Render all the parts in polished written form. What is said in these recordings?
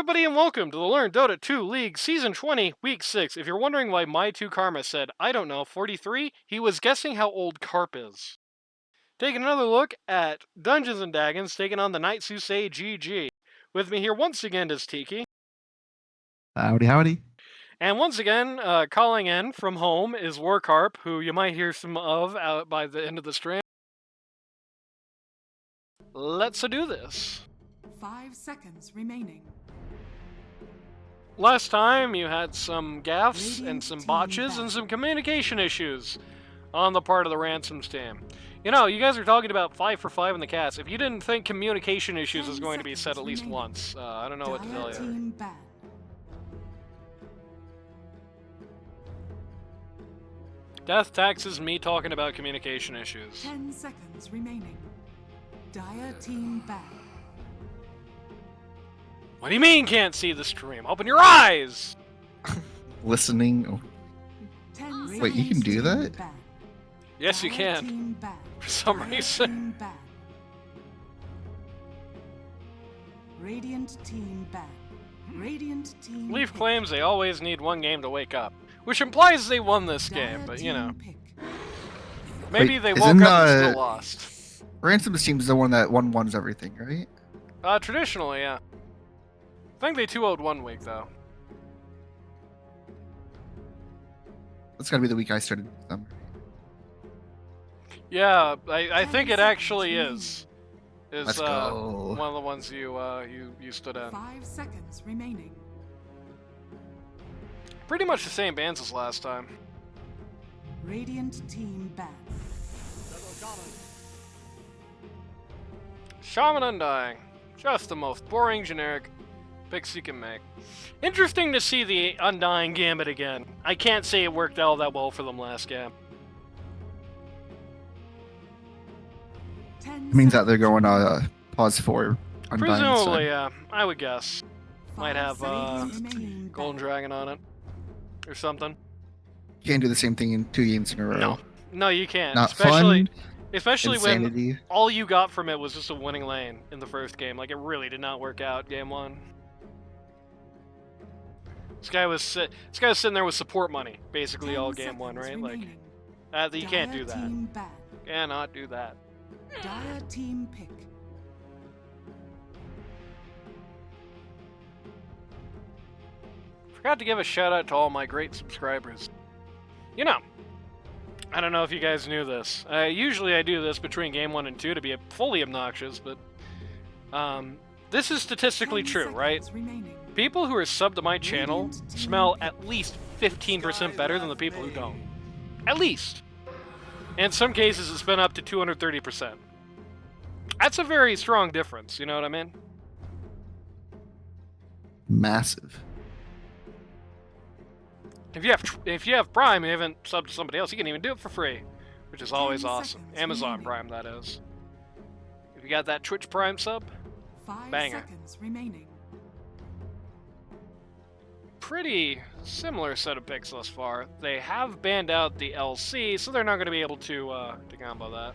everybody, and welcome to the Learn Dota 2 League Season 20, Week 6. If you're wondering why my 2 Karma said, I don't know, 43, he was guessing how old Carp is. Taking another look at Dungeons & Dagons, taking on the Knights who say GG. With me here once again is Tiki. Howdy, howdy. And once again, calling in from home is Warcarp, who you might hear some of out by the end of the stream. Let's do this. 5 seconds remaining. Last time you had some gaffes and some botches and some communication issues on the part of the Ransoms team. You know, you guys are talking about 5 for 5 in the cats. If you didn't think communication issues is going to be said at least once, I don't know what to tell you. Death taxes me talking about communication issues. 10 seconds remaining. Dire team bad. What do you mean can't see the stream? Open your eyes! Listening. Wait, you can do that? Yes, you can. For some reason. Radiant team bad. Radiant team Leaf claims they always need one game to wake up, which implies they won this game, but you know. Maybe they woke up and still lost. Ransoms team's the one that wins everything, right? Traditionally, yeah. I think they 2-0'd one week, though. That's gotta be the week I started them. Yeah, I think it actually is. Let's go. One of the ones you stood in. 5 seconds remaining. Pretty much the same bands as last time. Radiant team bad. Shaman Undying. Just the most boring, generic picks you can make. Interesting to see the Undying Gambit again. I can't say it worked all that well for them last game. It means that they're going pause 4 Undying. Presumably, yeah. I would guess. Might have Golden Dragon on it. Or something. You can't do the same thing in 2 games in a row. No. No, you can't. Not fun. Especially Insanity. when all you got from it was just a winning lane in the first game. Like, it really did not work out game 1. This guy was sitting there with support money, basically all game 1, right? Like, you can't do that. Cannot do that. Dire team pick. Forgot to give a shout out to all my great subscribers. You know, I don't know if you guys knew this. Usually I do this between game 1 and 2 to be fully obnoxious, but this is statistically true, right? People who are subbed to my channel smell at least 15% better than the people who don't. At least. In some cases, it's been up to 230%. That's a very strong difference, you know what I mean? Massive. If you have Prime and you haven't subbed to somebody else, you can even do it for free, which is always awesome. Amazon Prime, that is. If you got that Twitch Prime sub, 5 banger. seconds remaining. Pretty similar set of picks thus far. They have banned out the LC, so they're not going to be able to combo that.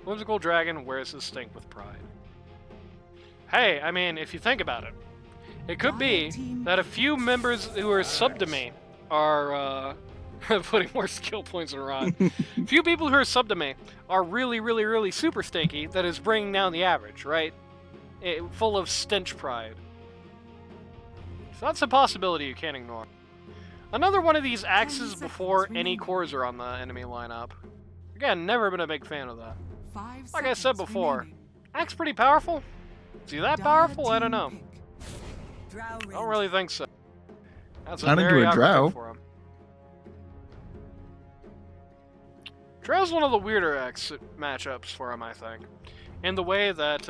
Whimsical Dragon wears his stink with pride. Hey, I mean, if you think about it, it could be that a few members who are subbed to me are putting more skill points in Rod. Few people who are subbed to me are really, really, really super stinky that is bringing down the average, right? Full of stench pride. So that's a possibility you can't ignore. Another one of these axes before any cores are on the enemy lineup. Again, never been a big fan of that. Like I said before, axe pretty powerful. Is he that powerful? I don't know. I don't really think so. That's a very awkward for him. Drow's one of the weirder axe matchups for him, I think. In the way that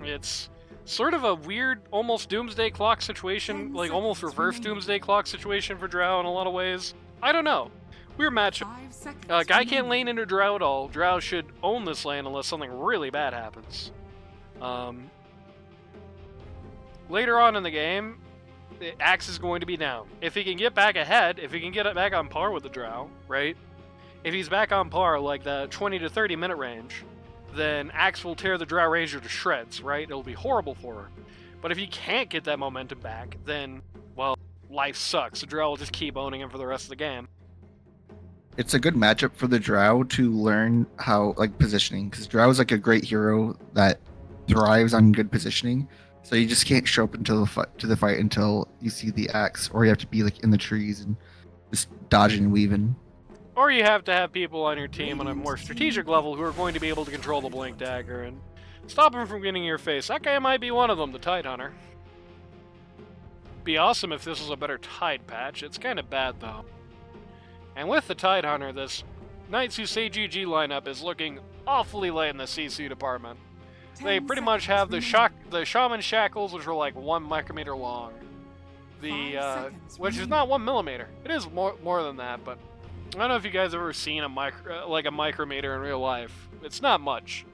it's sort of a weird, almost Doomsday Clock situation, like almost reverse Doomsday Clock situation for Drow in a lot of ways. I don't know. Weird matchup. Guy can't lane into Drow at all. Drow should own this lane unless something really bad happens. Later on in the game, the Axe is going to be down. If he can get back ahead, if he can get it back on par with the Drow, right? If he's back on par, like the 20 to 30 minute range, then Axe will tear the Drow Ranger to shreds, right? It'll be horrible for her. But if you can't get that momentum back, then, well, life sucks. The Drow will just keep owning him for the rest of the game. It's a good matchup for the Drow to learn how, like, positioning, because Drow is like a great hero that thrives on good positioning. So you just can't show up until the fight until you see the axe, or you have to be like in the trees and just dodging and weaving. Or you have to have people on your team on a more strategic level who are going to be able to control the Blink Dagger and stop him from getting in your face. That guy might be one of them, the Tide Hunter. Be awesome if this was a better Tide patch. It's kind of bad, though. And with the Tide Hunter, this Knights Who Say GG lineup is looking awfully late in the CC department. They pretty much have the Shaman Shackles, which are like 1 micrometer long. Which is not 1 millimeter. It is more than that, but I don't know if you guys have ever seen a micrometer in real life. It's not much.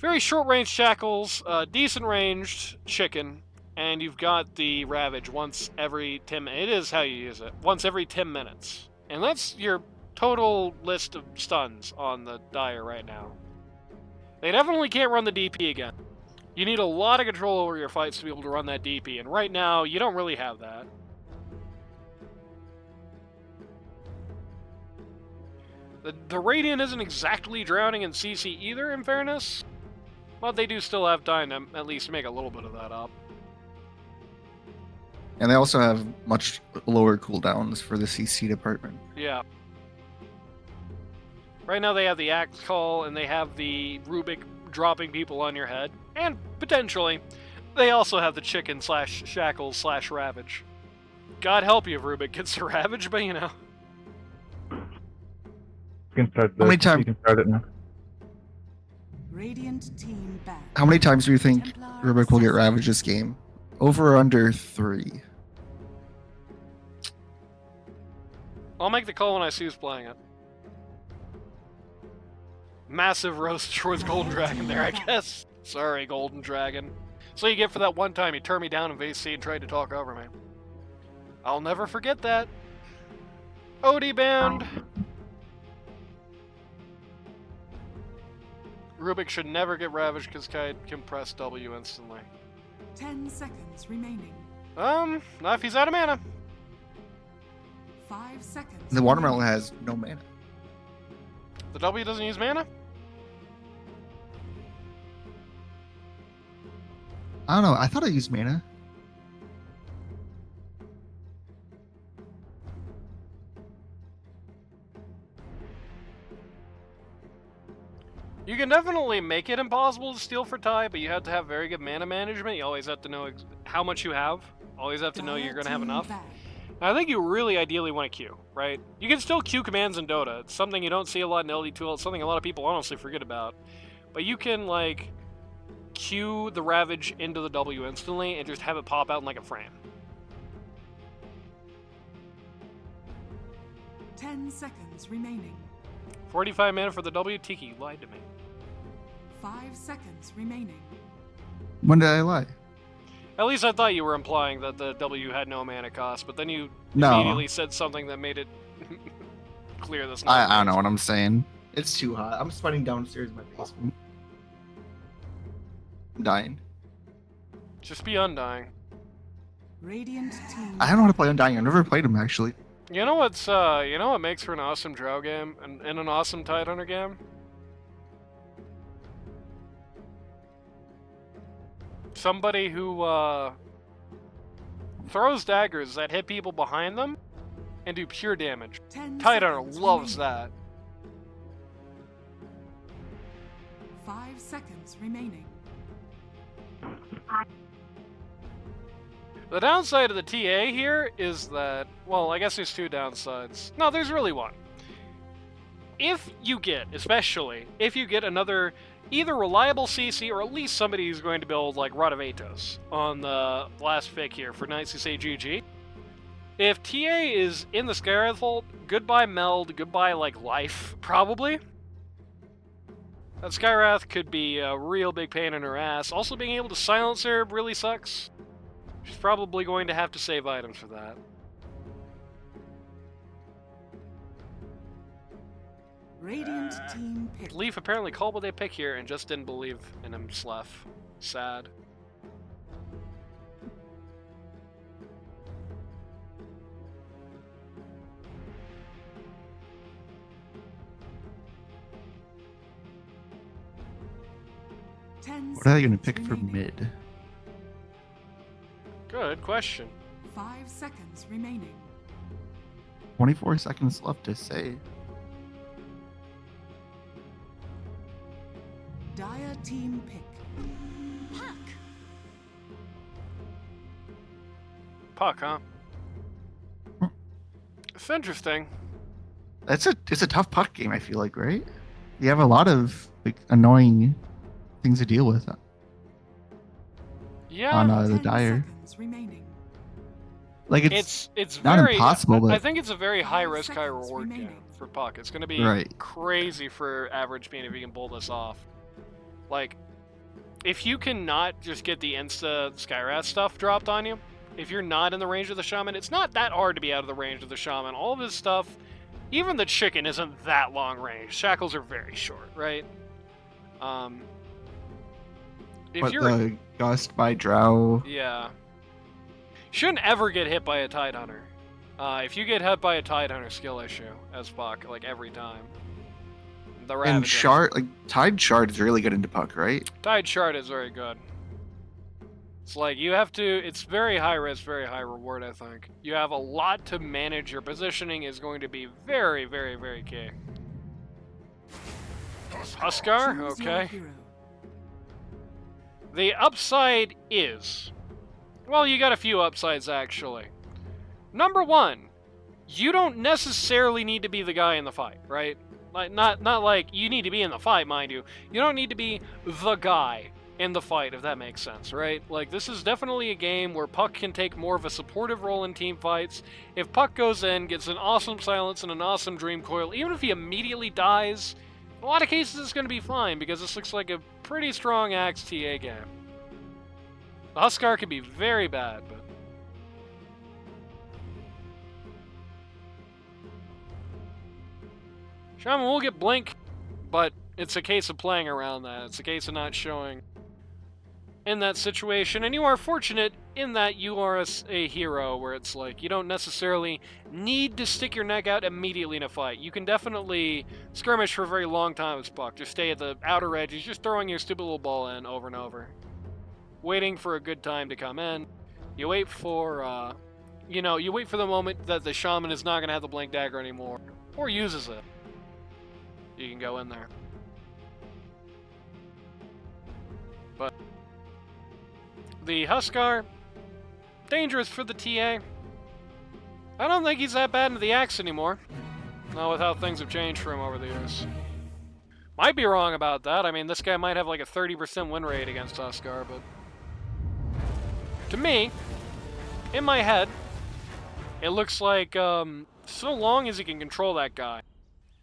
Very short range shackles, decent ranged chicken, and you've got the Ravage once every 10 minutes. It is how you use it. Once every 10 minutes. And that's your total list of stuns on the Dire right now. They definitely can't run the DP again. You need a lot of control over your fights to be able to run that DP, and right now, you don't really have that. The Radiant isn't exactly drowning in CC either, in fairness, but they do still have time to at least make a little bit of that up. And they also have much lower cooldowns for the CC department. Yeah. Right now they have the Axe Call, and they have the Rubik dropping people on your head. And, potentially, they also have the Chicken / Shackles / Ravage. God help you if Rubik gets the Ravage, but you know. You can start How many times? You can start it now. Radiant team back. How many times do you think Templar Rubik will get assassin. ravaged this game? Over or under 3? I'll make the call when I see who's playing it. Massive roast towards Golden Dragon there, I guess. Sorry, Golden Dragon. So you get for that one time you turned me down in VC and tried to talk over me. I'll never forget that. OD banned. Rubik should never get ravaged because Kai can press W instantly. 10 seconds remaining. Not if he's out of mana. 5 seconds. The watermelon has no mana. The W doesn't use mana? I don't know. I thought I used mana. You can definitely make it impossible to steal for Ty, but you have to have very good mana management. You always have to know how much you have. Always have to know you're going to have enough. I think you really ideally want to queue, right? You can still queue commands in Dota. It's something you don't see a lot in LD2. It's something a lot of people honestly forget about. But you can, like, queue the Ravage into the W instantly and just have it pop out in like a frame. 10 seconds remaining. 45 mana for the W. Tiki, you lied to me. 5 seconds remaining. When did I lie? At least I thought you were implying that the W had no mana cost, but then you No. immediately said something that made it clear that's not I don't know what I'm saying. It's too hot. I'm sweating downstairs in my basement. I'm dying. Just be Undying. Radiant team. I don't know how to play Undying. I've never played him, actually. You know what makes for an awesome Drow game and an awesome Tidehunter game? Somebody who throws daggers that hit people behind them and do pure damage. 10 Tidehunter seconds loves remaining. that. 5 seconds remaining. The downside of the TA here is that, well, I guess there's two downsides. No, there's really one. If you get another either reliable CC or at least somebody who's going to build like Rod of Atos on the last pick here for Knights Who Say GG, if TA is in the Skywrath Vault, goodbye meld, goodbye like life, probably. That Skywrath could be a real big pain in her ass. Also, being able to silence her really sucks. She's probably going to have to save items for that. Radiant team pick. Leaf apparently called what they pick here and just didn't believe in him, Slef. Sad. What are they going to seconds pick for remaining. mid? Good question. 5 seconds remaining. 24 seconds left to say. Dire team pick. Puck, huh? Hmm. It's interesting. It's a tough puck game, I feel like, right? You have a lot of like annoying things to deal with Yeah, on the 10 Dire. seconds remaining. Like it's not very impossible, I but think it's a very high 5 risk, high seconds reward game remaining. for Puck. It's gonna be right. crazy for average speed if you can pull this off. Like, if you cannot just get the insta Skyrat stuff dropped on you, if you're not in the range of the Shaman, it's not that hard to be out of the range of the Shaman. All of his stuff, even the chicken isn't that long range. Shackles are very short, right? If But you're the Gust by Drow, yeah, shouldn't ever get hit by a Tide Hunter. If you get hit by a Tide Hunter, skill issue as Puck, like every time. The and Ravager. Shard, like Tide Shard is really good into puck, right? Tide Shard is very good. It's like you have to, it's very high risk, very high reward, I think. You have a lot to manage. Your positioning is going to be very, very, very key. Huskar? Choose your Okay. hero. The upside is, well, you got a few upsides actually. Number one, you don't necessarily need to be the guy in the fight, right? Like not like you need to be in the fight, mind you. You don't need to be the guy in the fight, if that makes sense, right? Like, this is definitely a game where Puck can take more of a supportive role in team fights. If Puck goes in, gets an awesome silence and an awesome dream coil, even if he immediately dies, in a lot of cases it's going to be fine, because this looks like a pretty strong Axe TA game. The Huskar can be very bad, but... Shaman will get Blink, but it's a case of playing around that. It's a case of not showing in that situation, and you are fortunate in that you are a hero where it's like you don't necessarily need to stick your neck out immediately in a fight. You can definitely skirmish for a very long time with Puck. Just stay at the outer edges, just throwing your stupid little ball in over and over, waiting for a good time to come in. You wait for, you wait for the moment that the Shaman is not going to have the Blink Dagger anymore, or uses it. You can go in there. But the Huskar, dangerous for the TA. I don't think he's that bad into the Axe anymore. Not with how things have changed for him over the years. Might be wrong about that. I mean, this guy might have like a 30% win rate against Huskar, but... to me, in my head, it looks like, so long as he can control that guy,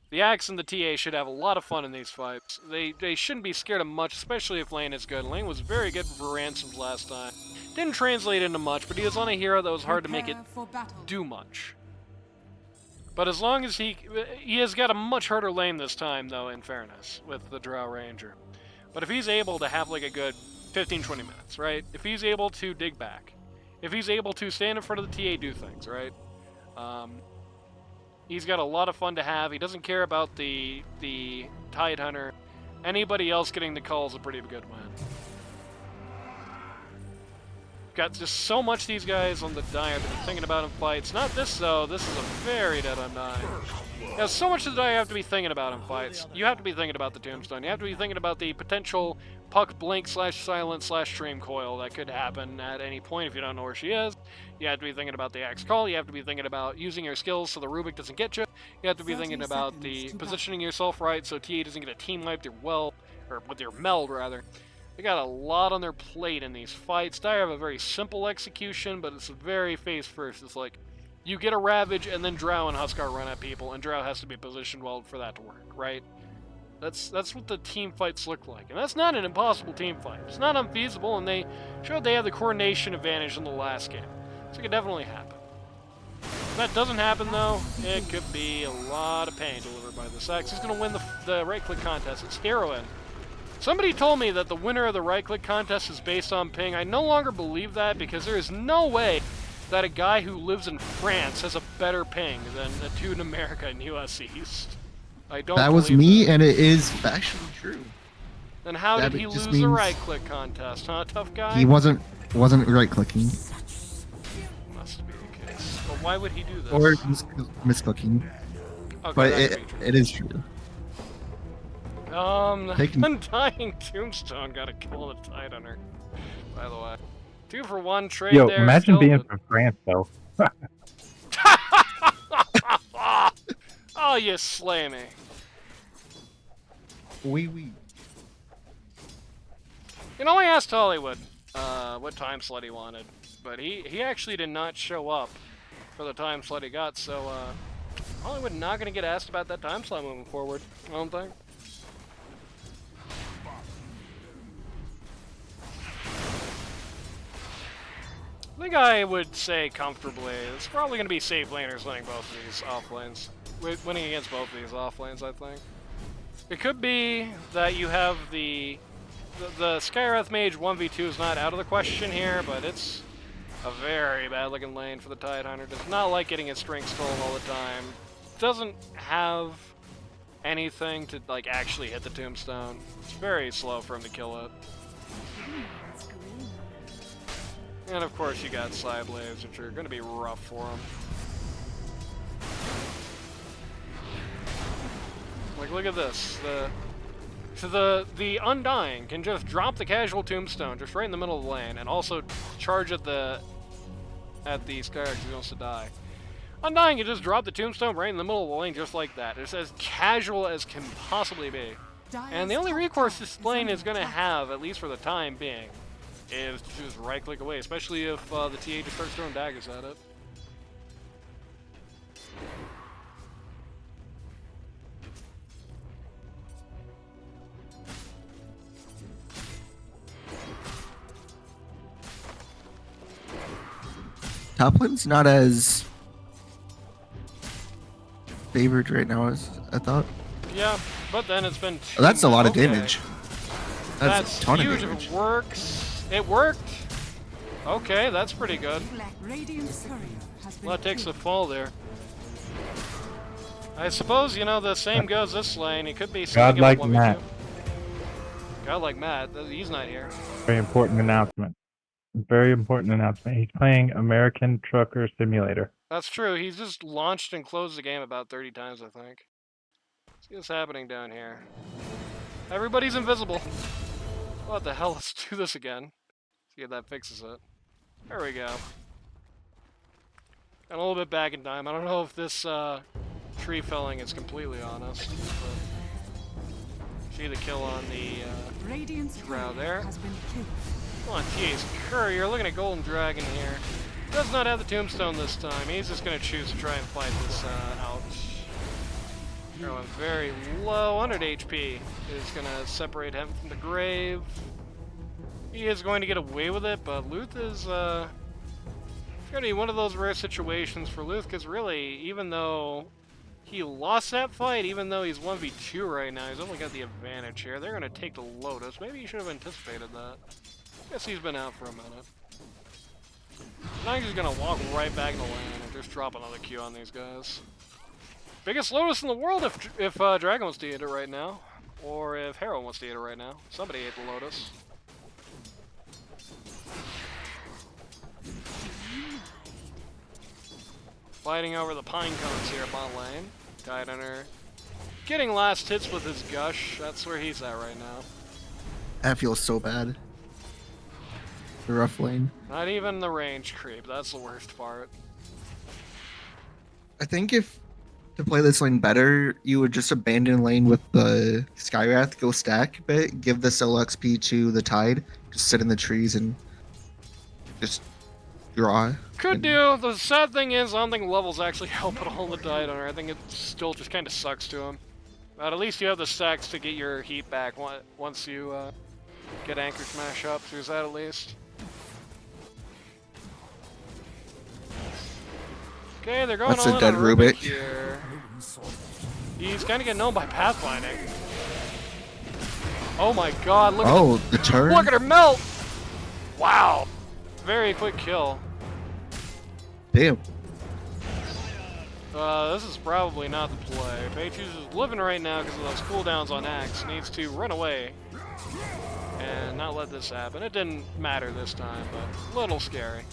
the Axe and the TA should have a lot of fun in these fights. They shouldn't be scared of much, especially if Lane is good. Lane was very good for Ransoms last time. Didn't translate into much, but he was on a hero that was hard to make it Prepare for battle. do much. But as long as he has got a much harder lane this time, though, in fairness, with the Drow Ranger. But if he's able to have like a good 15-20 minutes, right? If he's able to dig back, if he's able to stand in front of the TA, do things, right? He's got a lot of fun to have. He doesn't care about the Tide Hunter. Anybody else getting the call is a pretty good win. Got just so much these guys on the die I've been thinking about in fights. Not this, though. This is a very dead undying. There's so much of the die you have to be thinking about in fights. You have to be thinking about the Tombstone. You have to be thinking about the potential Puck Blink / Silent / Stream Coil that could happen at any point if you don't know where she is. You have to be thinking about the Axe Call. You have to be thinking about using your skills so the Rubik doesn't get you. You have to be thinking about the positioning yourself right so TA doesn't get a team wiped or with your meld, rather. They got a lot on their plate in these fights. Dire have a very simple execution, but it's very face first. It's like, you get a Ravage, and then Drow and Huskar run at people, and Drow has to be positioned well for that to work, right? That's what the team fights look like. And that's not an impossible team fight. It's not unfeasible, and they showed they had the coordination advantage in the last game. So it could definitely happen. If that doesn't happen, though, it could be a lot of pain delivered by this Axe. He's going to win the right-click contest. It's heroin. Somebody told me that the winner of the right-click contest is based on ping. I no longer believe that, because there is no way that a guy who lives in France has a better ping than a dude in America and US East. I don't that was believe me, that. and it is factually true. Then how Yeah, did but he it just lose the means- right-click contest, huh, tough guy? He wasn't right clicking Must be the case. But why would he do this? or misclicking. Okay, But that could be true. it is true. Taking- Undying Tombstone got a kill on the Tidehunter, by the way. 2 for 1 trade Yo, there. imagine still, being but- from France though. Oh, you slay me. We. You know, I asked Hollywood what time slot he wanted, but he actually did not show up for the time slot he got, so Hollywood not going to get asked about that time slot moving forward, I don't think. I think I would say comfortably, it's probably going to be safe laners winning both of these off lanes. Winning against both of these off lanes, I think. It could be that you have the Skywrath Mage 1v2 is not out of the question here, but it's a very bad looking lane for the Tidehunter. Does not like getting his strength stolen all the time. Doesn't have anything to like actually hit the tombstone. It's very slow for him to kill it. And of course you got side lanes, which are going to be rough for him. Like, look at this. The Undying can just drop the casual tombstone just right in the middle of the lane, and also charge at the Skyrax because he wants to die. Undying can just drop the tombstone right in the middle of the lane just like that. It's as casual as can possibly be. And the only recourse this lane is going to have, at least for the time being, is to just right-click away, especially if the TA just starts throwing daggers at it. Top lane's not as favored right now as I thought. Yeah, but then it's been Oh, that's a lot of okay. damage. That's a ton of huge damage. if it works. It worked. Okay, that's pretty good. Radiant's courier has been Well, it takes a killed. fall there. I suppose, you know, the same goes this lane. He could be Godlike swinging Matt. Godlike Matt. He's not here. Very important announcement. Very important announcement. He's playing American Trucker Simulator. That's true. He's just launched and closed the game about 30 times, I think. See what's happening down here. Everybody's invisible. What the hell? Let's do this again. See if that fixes it. There we go. And a little bit back in time. I don't know if this tree felling is completely honest. But see the kill on the Radiant's Drow courier there. has been killed. Come on, TA's Courier. Looking at Golden Dragon here. Does not have the tombstone this time. He's just going to choose to try and fight this out. Going very low, 100 HP. Is going to separate him from the grave. He is going to get away with it, but Luth is going to be one of those rare situations for Luth, because really, even though he lost that fight, even though he's 1v2 right now, he's only got the advantage here. They're going to take the Lotus. Maybe he should have anticipated that. Guess he's been out for a minute. Now he's just going to walk right back in the lane and just drop another Q on these guys. Biggest Lotus in the world if Dragon wants to eat it right now. Or if Harrow wants to eat it right now. Somebody ate the Lotus. Fighting over the pine cones here at bot lane. Tidehunter getting last hits with his gush. That's where he's at right now. That feels so bad. The rough lane. Not even the range creep. That's the worst part. I think if to play this lane better, you would just abandon lane with the Skywrath, go stack a bit, give the solo XP to the Tide, just sit in the trees and just draw. Could do. The sad thing is, I don't think levels actually help at all the Tidehunter. I think it still just kind of sucks to him. But at least you have the stacks to get your heat back once you get Anchor Smash up. There's that at least. Okay, they're going That's all a in dead on Rubik Rubik. here. He's kind of getting known by pathfinding. Oh my god, look Oh, the turn? Look at her melt! Wow. Very quick kill. Damn. This is probably not the play. Peichu's is living right now because of those cooldowns on Axe. Needs to run away and not let this happen. It didn't matter this time, but a little scary.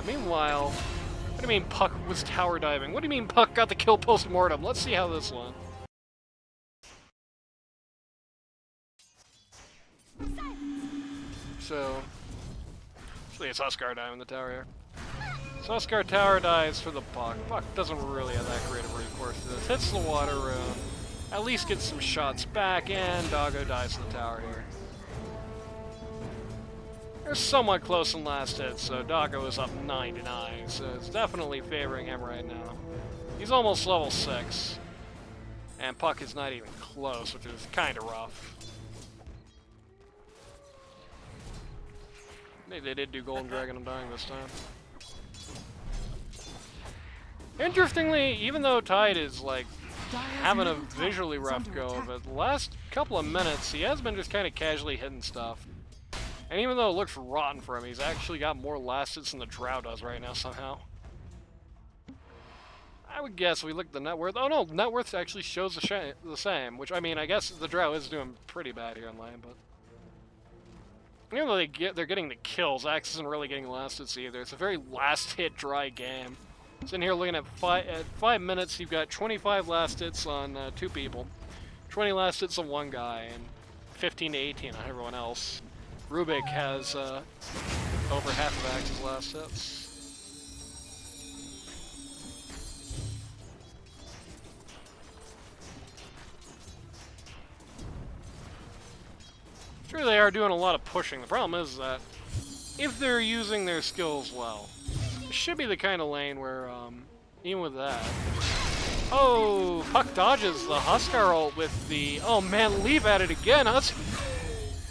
Meanwhile, what do you mean Puck was tower diving? What do you mean Puck got the kill post-mortem? Let's see how this went. So, actually it's Huskar diving the tower here. So Huskar tower dives for the Puck. Puck doesn't really have that great of recourse to this. Hits the water rune. At least gets some shots back, and Doggo dives to the tower here. They're somewhat close in last hit, so Doggo is up 9-9, so it's definitely favoring him right now. He's almost level 6, and Puck is not even close, which is kind of rough. Maybe they did do Golden Dragon and dying this time. Interestingly, even though Tide is like having a visually rough go of it, the last couple of minutes he has been just kind of casually hitting stuff. And even though it looks rotten for him, he's actually got more last hits than the Drow does right now somehow. I would guess we look at the net worth. Oh no, net worth actually shows the same, which I mean, I guess the Drow is doing pretty bad here in lane, but even though they're getting the kills, Axe isn't really getting last hits either. It's a very last hit dry game. Sitting here looking at 5 minutes, you've got 25 last hits on 2 people, 20 last hits on 1 guy, and 15 to 18 on everyone else. Rubik has over half of Axe's last hits. Sure, they are doing a lot of pushing. The problem is that if they're using their skills well, it should be the kind of lane where, even with that... Oh, Puck dodges the Huskar ult with the... Oh man, Leaf at it again!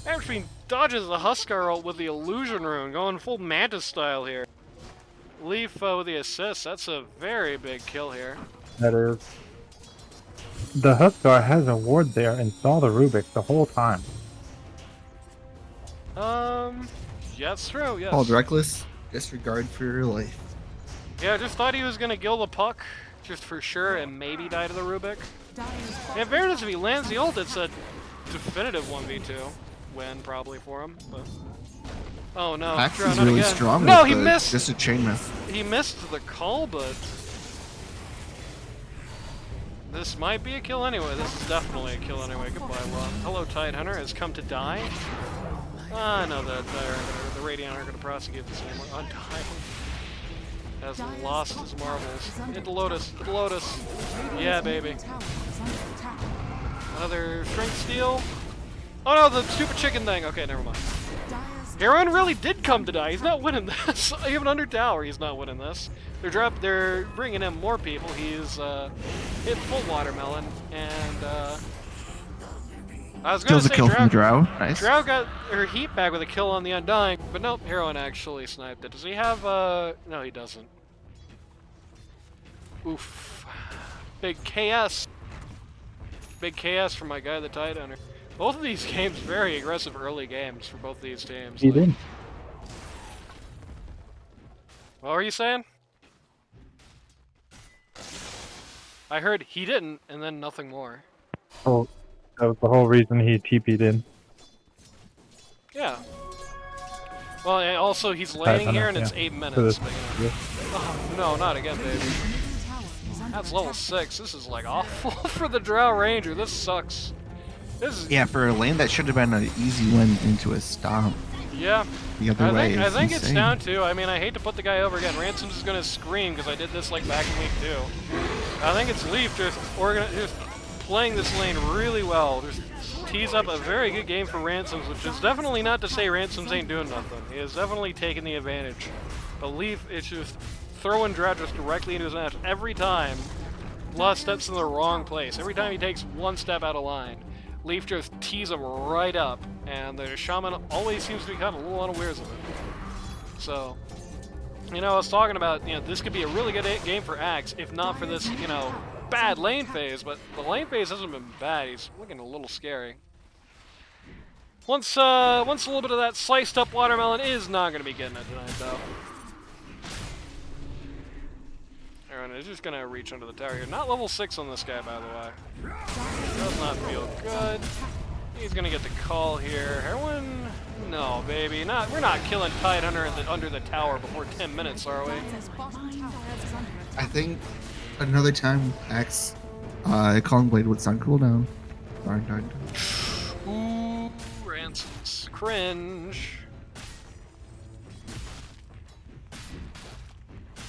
Actually dodges the Huskar ult with the Illusion Rune, going full Mantis style here. Leaf with the assist, that's a very big kill here. That is. The Huskar has a ward there and saw the Rubik the whole time. Yeah, that's true, yes. Called reckless disregard for your life. Yeah, I just thought he was gonna kill the Puck, just for sure, and maybe die to the Rubik. In fairness, if he lands the ult, it's a definitive 1v2 win, probably, for him, but... Oh no, Axe Drow is not really again. strong. No, with he the, missed! Just a chain myth. He missed the call, but... This might be a kill anyway. This is definitely a kill anyway. Goodbye, love. Hello, Tidehunter has come to die. I know that the Radiant aren't going to prosecute this anymore. Undying has lost his marbles. Hit the Lotus. Hit the Lotus. Yeah, baby. Another Strength Steal. Oh no, the stupid chicken thing. Okay, never mind. Heron really did come to die. He's not winning this. Even under tower, he's not winning this. They're bringing in more people. He's hit full watermelon, and I was gonna Kills a say kill from Drow. Nice. Drow got her heat back with a kill on the Undying, but nope, Heron actually sniped it. Does he have no, he doesn't. Oof. Big KS. Big KS for my guy, the Tidehunter. Both of these games, very aggressive early games for both these teams. He did. What were you saying? I heard he didn't, and then nothing more. Oh, that was the whole reason he TP'd in. Yeah. Well, and also he's landing here, and it's 8 minutes. But, you know. Oh, no, not again, baby. That's level 6. This is like awful for the Drow Ranger. This sucks. This is... Yeah, for a lane that should have been an easy win into a stomp. Yeah. The other way. I think it's insane. down to, I mean, I hate to put the guy over again. Ransoms is going to scream because I did this like back in week 2. I think it's Leaf just playing this lane really well. Just tees up a very good game for Ransoms, which is definitely not to say Ransoms ain't doing nothing. He is definitely taking the advantage. But Leaf is just throwing Drow just directly into his match every time. Lost steps in the wrong place. Every time he takes one step out of line, Leaf just tees him right up, and the Shaman always seems to be kind of a little unawares of it. So, you know, I was talking about, you know, this could be a really good game for Axe, if not for this, you know, bad lane phase, but the lane phase hasn't been bad. He's looking a little scary. Once a little bit of that sliced up watermelon is not going to be getting it tonight, though. Aaron is just gonna reach under the tower here. Not level 6 on this guy, by the way. Does not feel good. He's gonna get the call here. Heroin? No, baby. We're not killing Tidehunter under the tower before 10 minutes, are we? I think another time Axe Calling Blade would sound cooldown. Darn. Ooh, Ransoms. Cringe.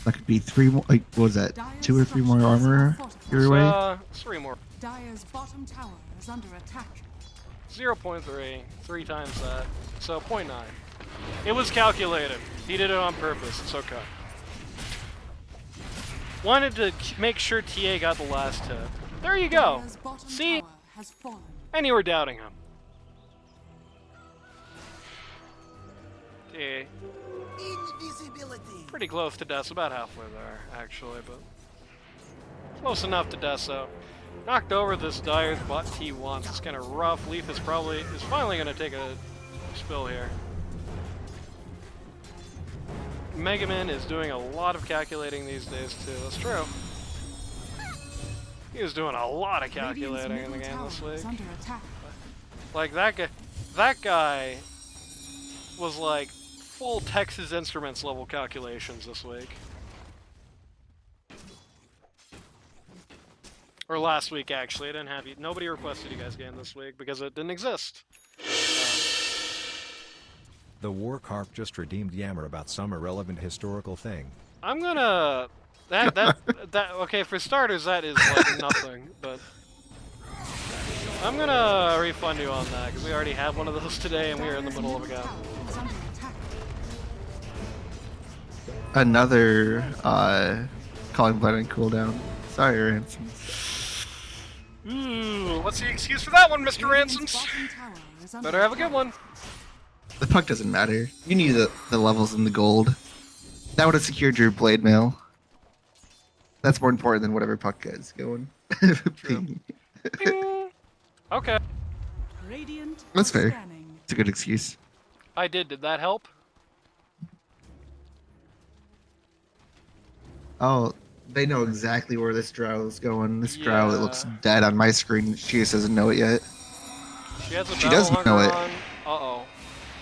That could be 3 more, like, what was that? 2 or 3 more armor your way? 3 more. Dire's bottom tower is under attack. 0.3, 3 times that, so 0.9. It was calculated. He did it on purpose. It's okay. Wanted to make sure TA got the last hit. There you go. Dire's bottom See? tower has fallen. And you were doubting him. TA. Invisibility. Pretty close to death, about halfway there, actually, but close enough to death, so knocked over this Dire's bot T1. It's kind of rough. Leaf is finally going to take a spill here. Mega Man is doing a lot of calculating these days, too. That's true. He was doing a lot of calculating in the game this week. Like, that guy was like full Texas Instruments level calculations this week. Or last week, actually. I didn't have you. Nobody requested you guys game this week because it didn't exist. The War Carp just redeemed Yammer about some irrelevant historical thing. I'm gonna... okay, for starters, that is like nothing, but... I'm gonna refund you on that, because we already had one of those today and we were in the middle of a game. Another Calling Blade on cooldown. Sorry, Ransom. Ooh, what's the excuse for that one, Mr. Ransoms? Better have a good one. The puck doesn't matter. You need the levels in the gold. That would have secured your blade mail. That's more important than whatever puck is going. True. Ping. Okay. Radiant That's fair. scanning. It's a good excuse. I did. Did that help? Oh, they know exactly where this drow is going. This drow that looks Yeah. dead on my screen. She just doesn't know it yet. She has a She battle doesn't hunger know it. on. Uh-oh.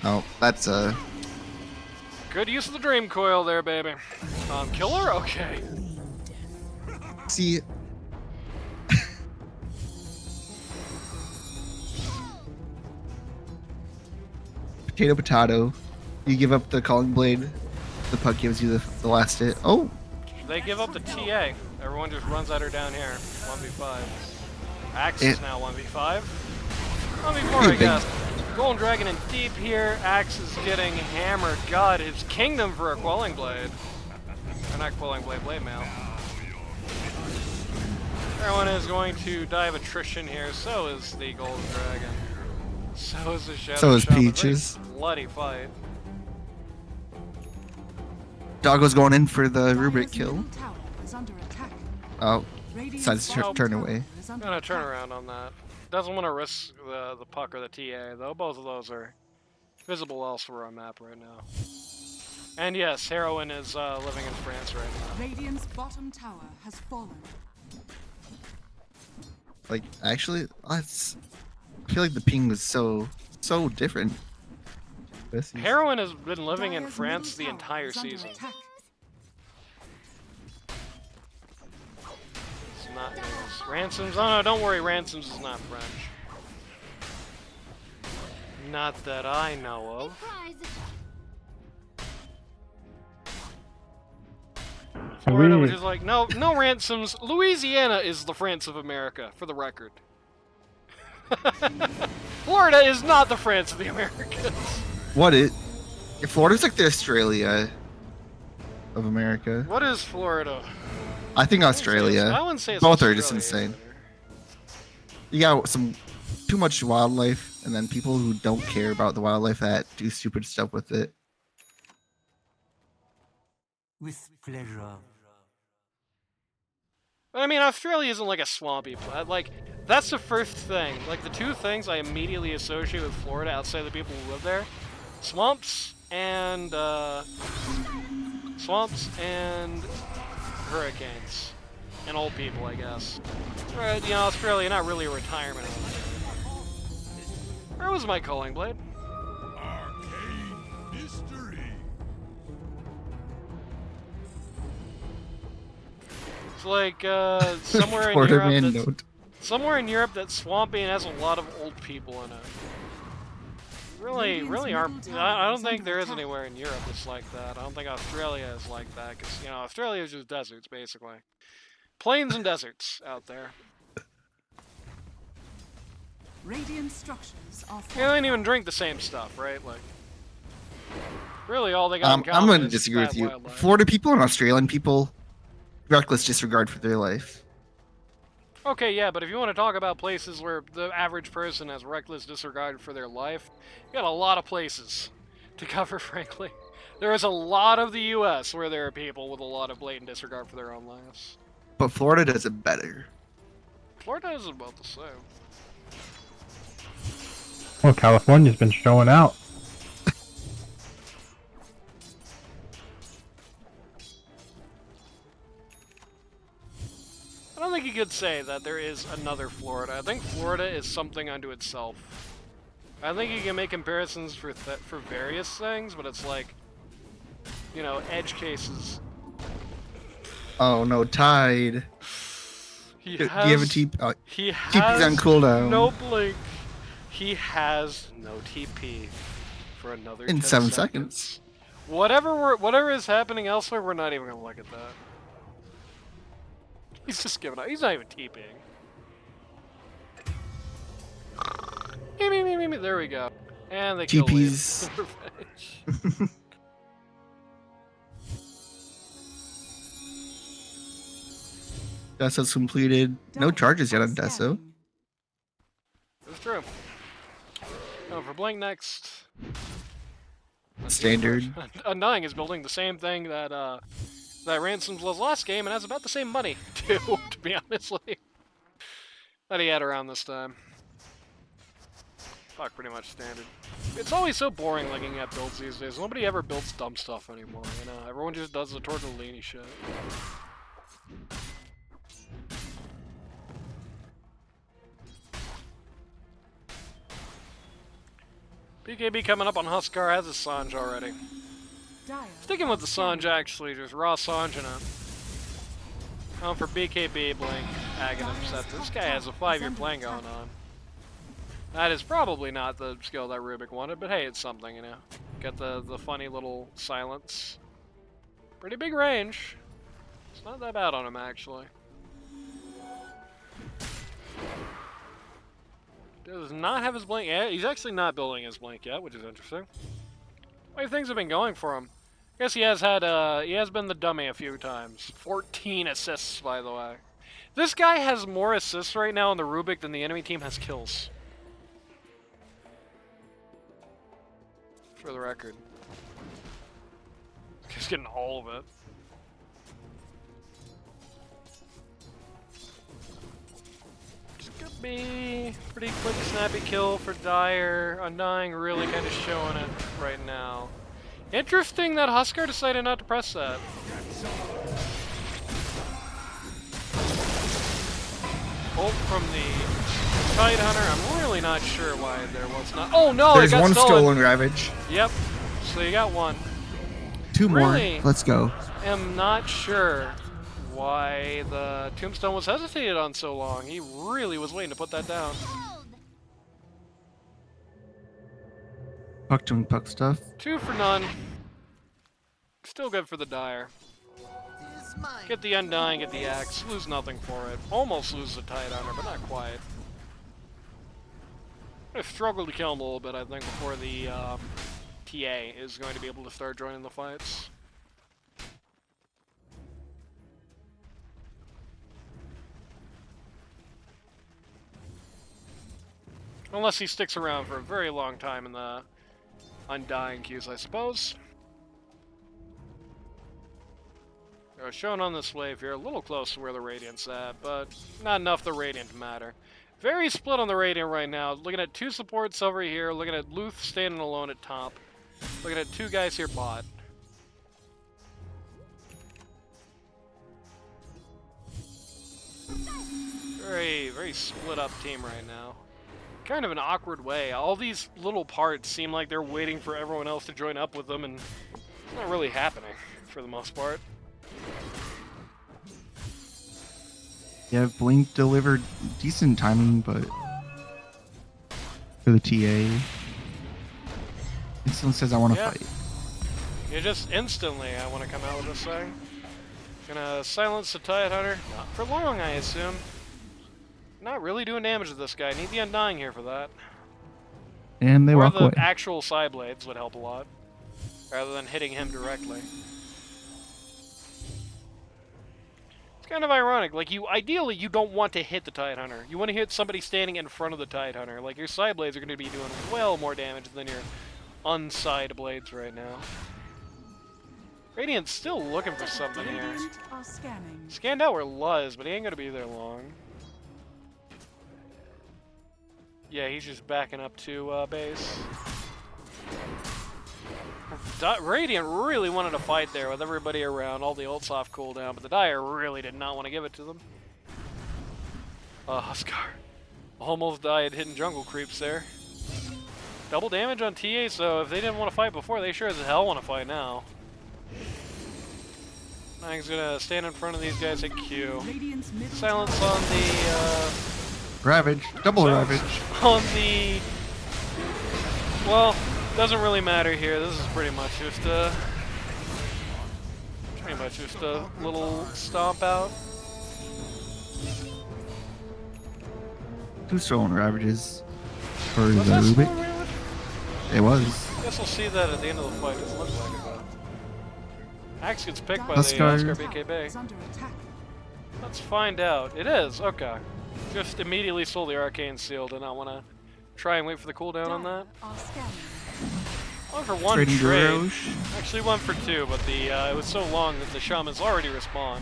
Oh, that's Good use of the dream coil there, baby. Killer? Okay. see. Potato. You give up the calling blade. The puck gives you the last hit. Oh, They give up the TA. Everyone just runs at her down here. 1v5. Axe is now 1v5. 1v4, I Big. guess. Golden Dragon in deep here. Axe is getting hammered. God, his kingdom for a Quelling Blade. Or not Quelling Blade, Blade Mail. Everyone is going to die of attrition here. So is the Golden Dragon. So is the Shadow So is Shaman. Peaches. Very bloody fight. Doggo's going in for the rubric Dire's kill. middle tower is under attack. Oh, Radiant's decides to bottom turn tower away. is I'm under gonna turn attack. around on that. Doesn't want to risk the puck or the TA, though. Both of those are visible elsewhere on map right now. And yes, Heroin is living in France right now. Radiant's bottom tower has fallen. Like, actually, I feel like the ping was so different. This is- Heroin has been living in Dire's France the middle tower entire is under season. attack. It's not news. Ransoms? Oh no, don't worry, Ransoms is not French. Not that I know of. Florida, which is like, no Ransoms. Louisiana is the France of America, for the record. Florida is not the France of the Americas. What it? Florida's like the Australia of America. What is Florida? I think I Australia. wouldn't say it's Both are just Australia insane. either. You got some too much wildlife, and then people who don't care about the wildlife that do stupid stuff with it. With pleasure. I mean, Australia isn't like a swampy place. Like, that's the first thing. Like, the two things I immediately associate with Florida outside the people who live there. Swamps and hurricanes and old people, I guess. You know, Australia, not really a retirement home. Where was my calling blade? Arcane history. It's like somewhere in Florida Europe. man That's, note. somewhere in Europe that's swampy and has a lot of old people in it. Really aren't. I don't think there is anywhere in Europe that's like that. I don't think Australia is like that, because, you know, Australia is just deserts, basically. Plains and deserts out there. Radiant structures are They don't even drink the same stuff, right? Like, really all they got in I'm common going to is disagree with bad you. wildlife. Florida people and Australian people, reckless disregard for their life. Okay, yeah, but if you want to talk about places where the average person has reckless disregard for their life, you got a lot of places to cover, frankly. There is a lot of the U.S. where there are people with a lot of blatant disregard for their own lives. But Florida does it better. Florida is about the same. Well, California's been showing out. I don't think you could say that there is another Florida. I think Florida is something unto itself. I think you can make comparisons for various things, but it's like, you know, edge cases. Oh no, Tide. He Do you has, have a TP? he TP's has on cooldown. no blink. He has no TP for another In 10 7 seconds. Whatever is happening elsewhere, we're not even gonna look at that. He's just giving up. He's not even TPing. There we go. And they kill Lee. TP's. Revenge. Deso's completed. No charges yet on Deso. That's true. Oh, for Blink next. Standard. Undying is building the same thing that that Ransoms was last game, and has about the same money too, to be honest. That he had around this time. Fuck, pretty much standard. It's always so boring looking at builds these days. Nobody ever builds dumb stuff anymore, you know? Everyone just does the tortellini shit. BKB coming up on Huskar has a Sanj already. Sticking with the Sanj, actually, just raw Sanj in it. For BKB, Blink, Aghanim, Scepter. This guy has a 5-year plan going on. That is probably not the skill that Rubik wanted, but hey, it's something, you know. Get the funny little silence. Pretty big range. It's not that bad on him, actually. Does not have his Blink yet. He's actually not building his Blink yet, which is interesting. Way things have been going for him. I guess he has had, he has been the dummy a few times. 14 assists, by the way. This guy has more assists right now on the Rubik than the enemy team has kills. For the record. He's getting all of it. Just gonna be pretty quick, snappy kill for Dyer. Undying really kind of showing it right now. Interesting that Huskar decided not to press that. Bolt from the Tide Hunter. I'm really not sure why there was not. Oh no! There's it got one stolen. Ravage. Yep. So you got one. 2 Really? more. Let's go. Am not sure why the Tombstone was hesitated on so long. He really was waiting to put that down. Puck doing puck stuff. 2 for none. Still good for the Dyer. Get the Undying, get the Axe, lose nothing for it. Almost lose the Tide Hunter, but not quite. I struggled to kill him a little bit, I think, before the TA is going to be able to start joining the fights. Unless he sticks around for a very long time in the Undying queues, I suppose. Shown on this wave here, a little close to where the Radiant's at, but not enough the Radiant to matter. Very split on the Radiant right now. Looking at 2 supports over here, looking at Luth standing alone at top. Looking at 2 guys here bot. Very split up team right now. Kind of an awkward way. All these little parts seem like they're waiting for everyone else to join up with them, and it's not really happening for the most part. Yeah, Blink delivered decent timing, but for the TA, instantly says I want to Yeah. fight. You just instantly, I want to come out with this thing. Gonna silence the Tide Hunter. Not for long, I assume. Not really doing damage to this guy. Need the Undying here for that. And they Or walk the away. actual side blades would help a lot, rather than hitting him directly. It's kind of ironic. Like, ideally, you don't want to hit the Tide Hunter. You want to hit somebody standing in front of the Tide Hunter. Like, your side blades are going to be doing well more damage than your unside blades right now. Radiant's still looking for something here. Radiant are scanning. Scanned out where Luz, but he ain't gonna be there long. Yeah, he's just backing up to base. Radiant really wanted to fight there with everybody around, all the ults off cooldown, but the Dire really did not want to give it to them. Huskar almost died hitting jungle creeps there. Double damage on TA, so if they didn't want to fight before, they sure as hell want to fight now. Nang's gonna stand in front of these guys at Q. Radiant's middle Silence tower on the, Ravage, double ravage. on the... Well, doesn't really matter here. This is pretty much just a little stomp out. Two stolen ravages for Was the that Rubik. slow damage? It was. Guess we'll see that at the end of the fight. Doesn't look like it, though. Axe gets picked by the Huskar. Oscar is BKB. under attack. Let's find out. It is, okay. Just immediately stole the Arcane Seal. Did not want to try and wait for the cooldown on that. Are scanning. One for one Trading trade. Roche. Actually, one for two, but the it was so long that the Shamans already respawned.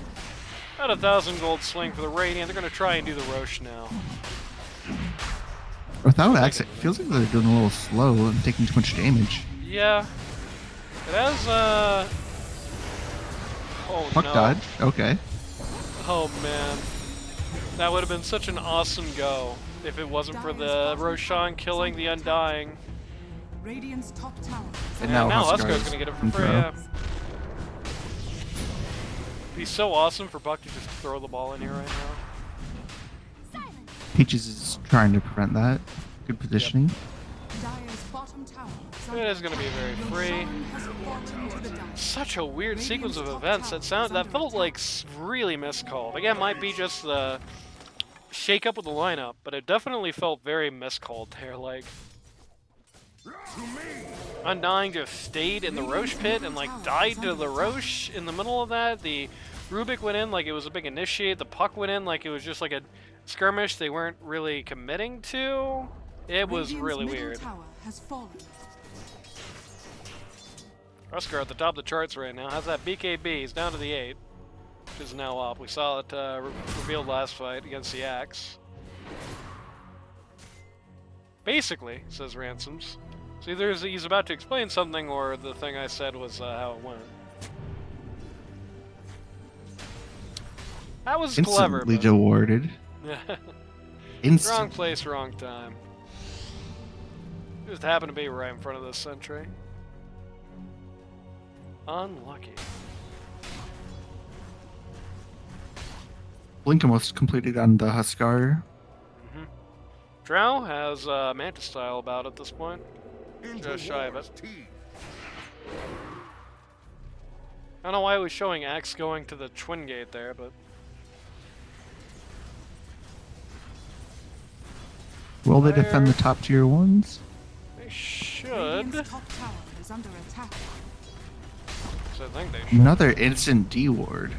About 1,000 gold swing for the Radiant. They're going to try and do the Roche now. Without axe, it feels like they're doing a little slow and taking too much damage. Yeah. It has, Oh, Puck no. dodge. Okay. Oh, man. That would have been such an awesome go if it wasn't for the Roshan killing the Undying. Radiant's top tower. And now now Huskar's Huskar's going to get it for in free, throw. yeah. It'd be so awesome for Buck to just throw the ball in here right now. Peaches is trying to prevent that. Good positioning. Dire's bottom tower. It is going to be very free. Such a weird sequence of events. That felt like really miscalled. Again, might be just the shake up with the lineup, but it definitely felt very miscalled there. Like, Undying just stayed in the Roche pit and like died to the Roche in the middle of that. The Rubik went in like it was a big initiate. The Puck went in like it was just like a skirmish they weren't really committing to. It was really weird. Tower has fallen. Huskar at the top of the charts right now. How's that BKB? He's down to the 8, which is now up. We saw it revealed last fight against the Axe. Basically, says Ransoms. So either he's about to explain something or the thing I said was how it went. That was clever. Instantly awarded. But Instant. wrong place, wrong time. Just happened to be right in front of this sentry. Unlucky. Blink almost completed on the Huskar. Drow has Mantis style about at this point. Just shy of it. I don't know why it was showing Axe going to the Twin Gate there, but Will they defend the top tier ones? they should. Radiant's top tower is under attack. So I think they should. Another instant D ward.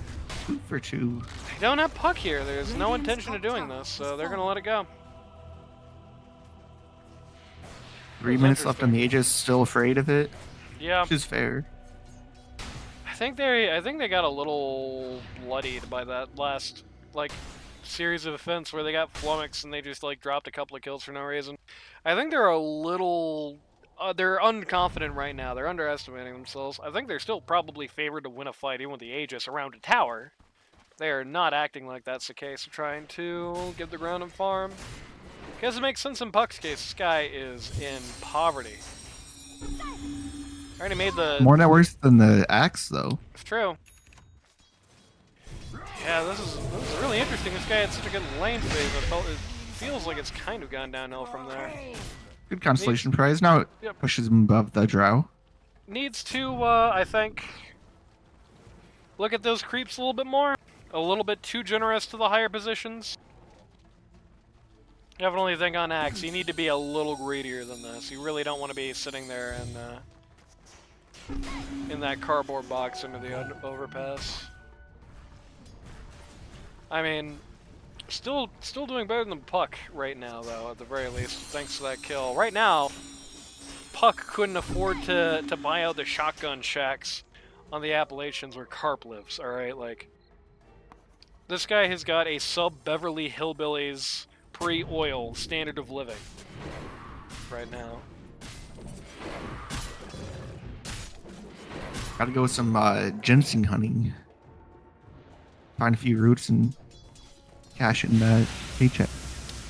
2 for 2. They don't have Puck here. There's no intention of doing this, so they're gonna let it go. 3 minutes left on the Aegis, still afraid of it, Yeah, which is fair. I think they got a little bloodied by that last like series of events where they got flummoxed and they just like dropped a couple of kills for no reason. I think they're a little they're unconfident right now. They're underestimating themselves. I think they're still probably favored to win a fight even with the Aegis around a tower. They are not acting like that's the case. They're trying to give the ground and farm. Guess it makes sense in Puck's case. This guy is in poverty. Already made the... More net worse than the axe, though. It's true. Yeah, this is really interesting. This guy had such a good lane phase. It feels like it's kind of gone downhill from there. Good constellation prize. Now it pushes him above the drow. Needs to, I think, look at those creeps a little bit more. A little bit too generous to the higher positions. Definitely think on Axe, you need to be a little greedier than this. You really don't want to be sitting there and in that cardboard box under the overpass. I mean, still doing better than Puck right now, though, at the very least, thanks to that kill. Right now, Puck couldn't afford to buy out the shotgun shacks on the Appalachians where Carp lives, alright? Like, this guy has got a sub-Beverly Hillbillies pre-oil standard of living right now. Gotta go with some ginseng hunting. Find a few roots and cash in that paycheck.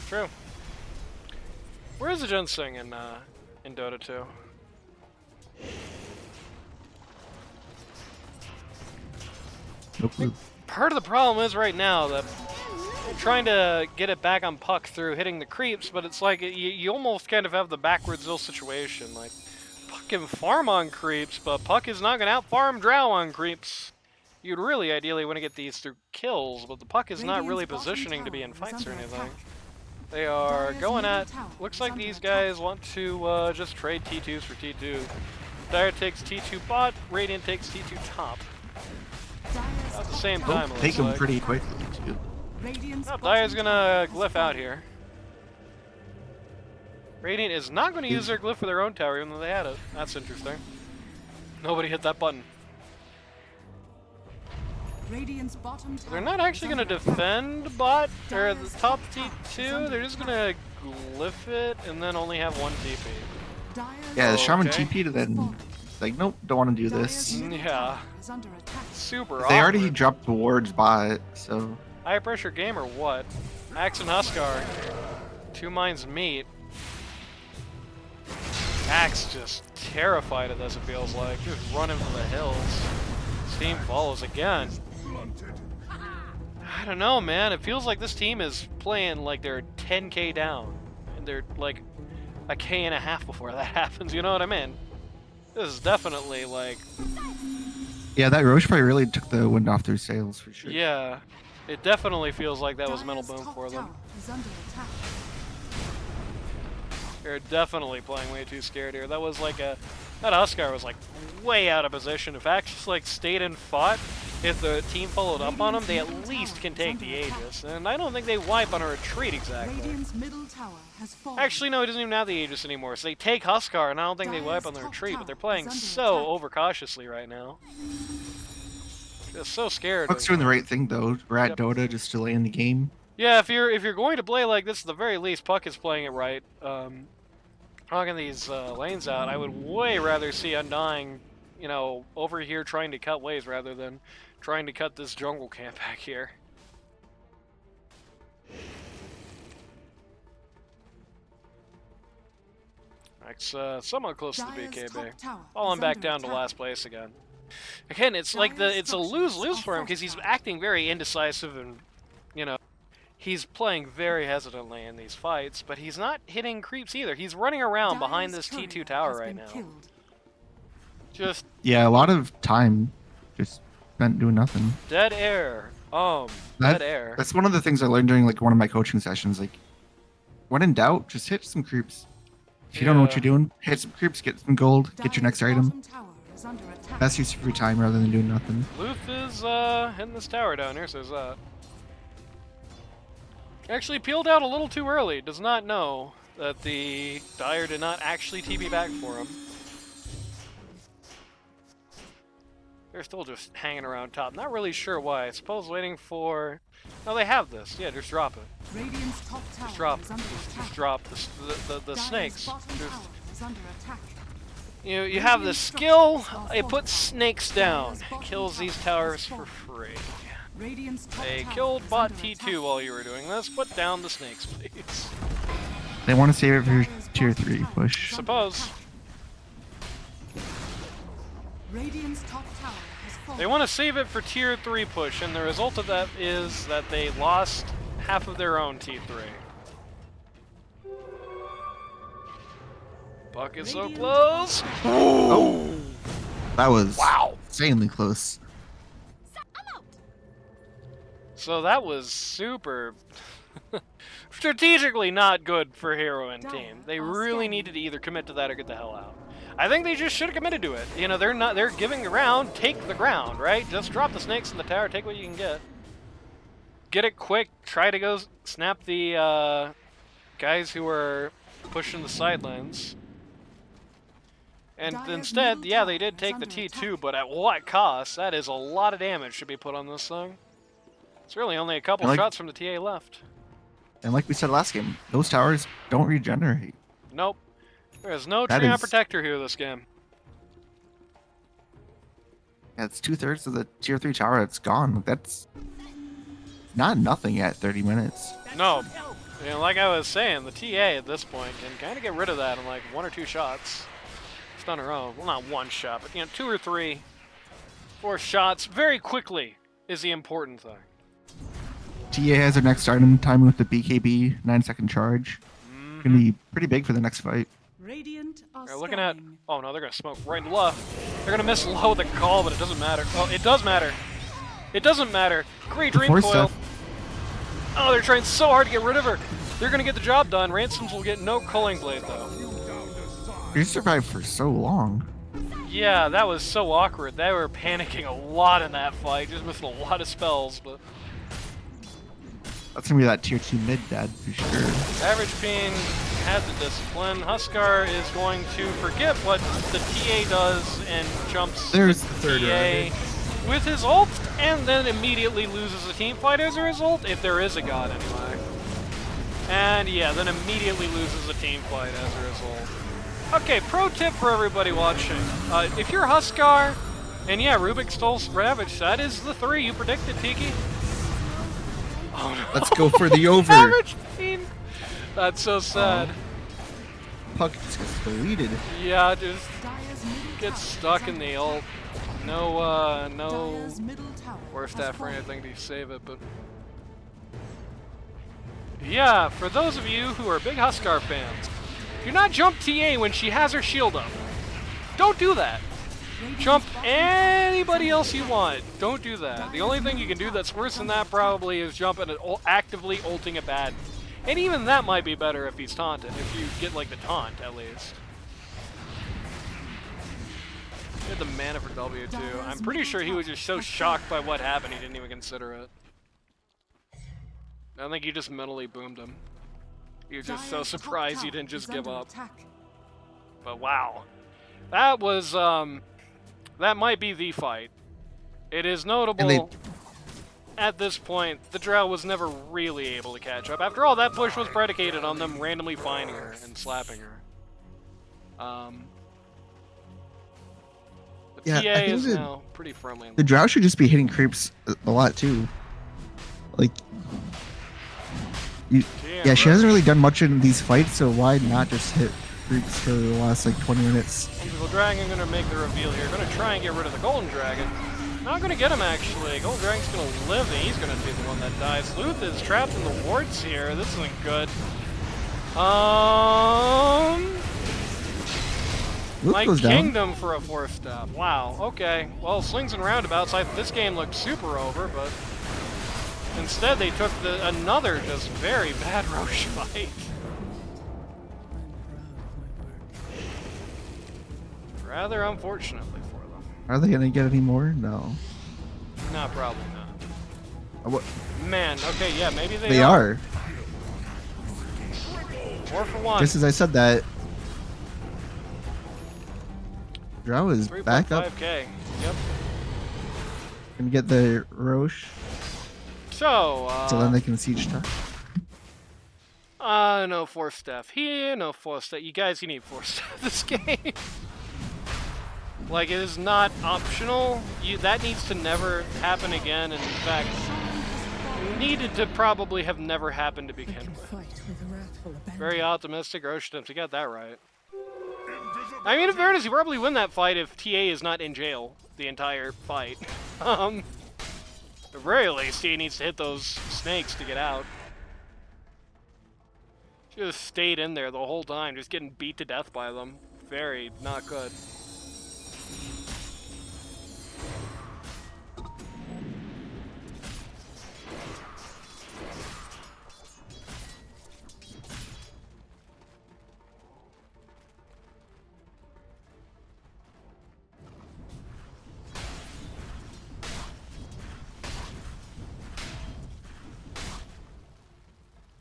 True. Where is the ginseng in Dota 2? No clue. Part of the problem is right now that I'm trying to get it back on Puck through hitting the creeps, but it's like you almost kind of have the backwards ill situation. Like, Puck can farm on creeps, but Puck is not going to out-farm Drow on creeps. You'd really ideally want to get these through kills, but the Puck is not really positioning to be in fights or anything. They are going at... Looks like these guys want to just trade T2s for T2. Dire takes T2 bot, Radiant takes T2 top. At the same time, it Take looks him like. pretty quickly, too. Oh, Dire's gonna glyph out here. Radiant is not going to use their glyph for their own tower, even though they had it. That's interesting. Nobody hit that button. They're not actually going to defend bot, or the top T2. They're just going to glyph it and then only have one TP. Yeah, the Shaman Okay. TP to then, like, nope, don't want to do this. Yeah. Super They already awkward. dropped the wards bot, so... High pressure game or what? Axe and Huskar. Two minds meet. Axe just terrified of this, it feels like. Just running for the hills. Steam follows again. I don't know, man. It feels like this team is playing like they're 10k down. And they're like a K and a half before that happens, you know what I mean? This is definitely like... Yeah, that Roche probably really took the wind off their sails, for sure. Yeah. It definitely feels like that was mental boom for them. They're definitely playing way too scared here. That was like that Huskar was like way out of position. If Axe just like stayed and fought, if the team followed up on them, they at least can take the Aegis. And I don't think they wipe on a retreat exactly. Actually, no, he doesn't even have the Aegis anymore. So they take Huskar, and I don't think they wipe on the retreat, but they're playing so overcautiously right now. Just so scared. Puck's doing the right thing, though. We're at Dota, just delaying the game. Yeah, if you're going to play like this, at the very least, Puck is playing it right. Knocking these lanes out, I would way rather see Undying, you know, over here trying to cut waves rather than trying to cut this jungle camp back here. It's somewhat close to the BKB. Falling back down to last place again. Again, it's like it's a lose-lose for him because he's acting very indecisive and, you know, he's playing very hesitantly in these fights, but he's not hitting creeps either. He's running around behind this T2 tower right now. Just Yeah, a lot of time just spent doing nothing. dead air. Dead air. That's one of the things I learned during like one of my coaching sessions. Like, when in doubt, just hit some creeps. If you don't know what you're doing, hit some creeps, get some gold, get your next item. Best use of your time rather than doing nothing. Luth is hitting this tower down here, says that. Actually peeled out a little too early. Does not know that the Dire did not actually TP back for him. They're still just hanging around top. Not really sure why. I suppose waiting for... No, they have this. Yeah, just drop it. Just drop. Just drop the snakes. You have the skill. It puts snakes down. Kills these towers for free. Radiant's top They tower killed is bot under T2 attack. while you were doing this. Put down the snakes, please. They want to save it for Dire's tier bottom 3 tower push. is under Suppose. attack. Radiant's top tower has fallen. They want to save it for tier 3 push, and the result of that is that they lost half of their own T3. Buck is so Radiant close. Oh, that was Wow. insanely close. So that was super strategically not good for Hero and team. They really needed to either commit to that or get the hell out. I think they just should have committed to it. You know, they're giving the ground, take the ground, right? Just drop the snakes in the tower, take what you can get. Get it quick, try to go snap the guys who are pushing the sidelines. And Dire's instead, middle yeah, they tower did is take the under T2, attack. but at what cost? That is a lot of damage to be put on this thing. It's really only a couple I like- shots from the TA left. And like we said last game, those towers don't regenerate. Nope. There is no That Treant is- Protector here this game. Yeah, it's 2/3 of the tier 3 tower that's gone. That's not nothing at 30 minutes. No. You know, like I was saying, the TA at this point can kind of get rid of that in like 1 or 2 shots. Just on her own. Well, not 1 shot, but 2 or 3, 4 shots very quickly is the important thing. TA has their next start in time with the BKB 9-second charge. Mm-hmm. Gonna be pretty big for the next fight. Radiant are They're looking at. scanning. Oh no, they're gonna smoke right left. They're gonna miss low with the call, but it doesn't matter. Oh, it does matter. It doesn't matter. Great dream Force coil. stuff. Oh, they're trying so hard to get rid of her. They're gonna get the job done. Ransoms will get no culling blade though. You survived for so long. Yeah, that was so awkward. They were panicking a lot in that fight, just missing a lot of spells. But That's gonna be that tier 2 mid dad for sure. Average Bean had the discipline. Huskar is going to forget what the TA does and jumps There's the the third TA with his ult, and then immediately loses a team fight as a result, if there is a god anyway. And yeah, then immediately loses a team fight as a result. Okay, pro tip for everybody watching. If you're Huskar, and yeah, Rubik stole Ravage, that is the 3 you predicted, Tiki. Oh no. Let's go for the over. Average Bean! That's so sad. Puck just gets deleted. Yeah, just Dire's middle gets tower stuck is in under the attack. ult. No Dire's middle tower war has staff or fallen. anything to save it, but yeah, for those of you who are big Huskar fans, do not jump TA when she has her shield up. Don't do that. Radiant's Jump bottom anybody else you want. Don't do that. The only thing you can do that's worse than that probably is jump and actively ulting a bad. And even that might be better if he's taunted, if you get like the taunt at least. Get the mana for W2. I'm pretty sure he was just so shocked by what happened he didn't even consider it. I think he just mentally boomed him. He was just so Dire's top surprised he tower didn't just is give under up. attack. But wow. That was, that might be the fight. It is notable, at this point, the Drow was never really able to catch up. After all, that push was predicated on them randomly finding her and slapping her. The Yeah, I TA think is the- now pretty firmly in The Drow should just be hitting creeps a lot too. Like, yeah, she hasn't really done much in these fights, so why not just hit creeps for the last like 20 minutes? Evil Dragon gonna make the reveal here. Gonna try and get rid of the Golden Dragon. Not gonna get him actually. Golden Dragon's gonna live and he's gonna be the one that dies. Luth is trapped in the wards here. This isn't good. Luke My goes down. kingdom for a 4th staff. Wow, okay. Well, slings and roundabouts. This game looked super over, but instead they took another just very bad Roche fight. Rather unfortunately for them. Are they gonna get any more? No. Not probably not. What? Man, okay, yeah, maybe They are. 4 for 1. Just as I said that, Drow is back up. 3.5k. Yep. Gonna get the Roche, So, so then they can siege top. no 4th staff here, no 4th staff. You guys, you need 4th staff this game. Like, it is not optional. That needs to never happen again, and in fact, needed to probably have never happened to begin with. Very optimistic, Roshdimps, you got that right. I mean, in fairness, you probably win that fight if TA is not in jail the entire fight. At the very least, he needs to hit those snakes to get out. She just stayed in there the whole time, just getting beat to death by them. Very not good.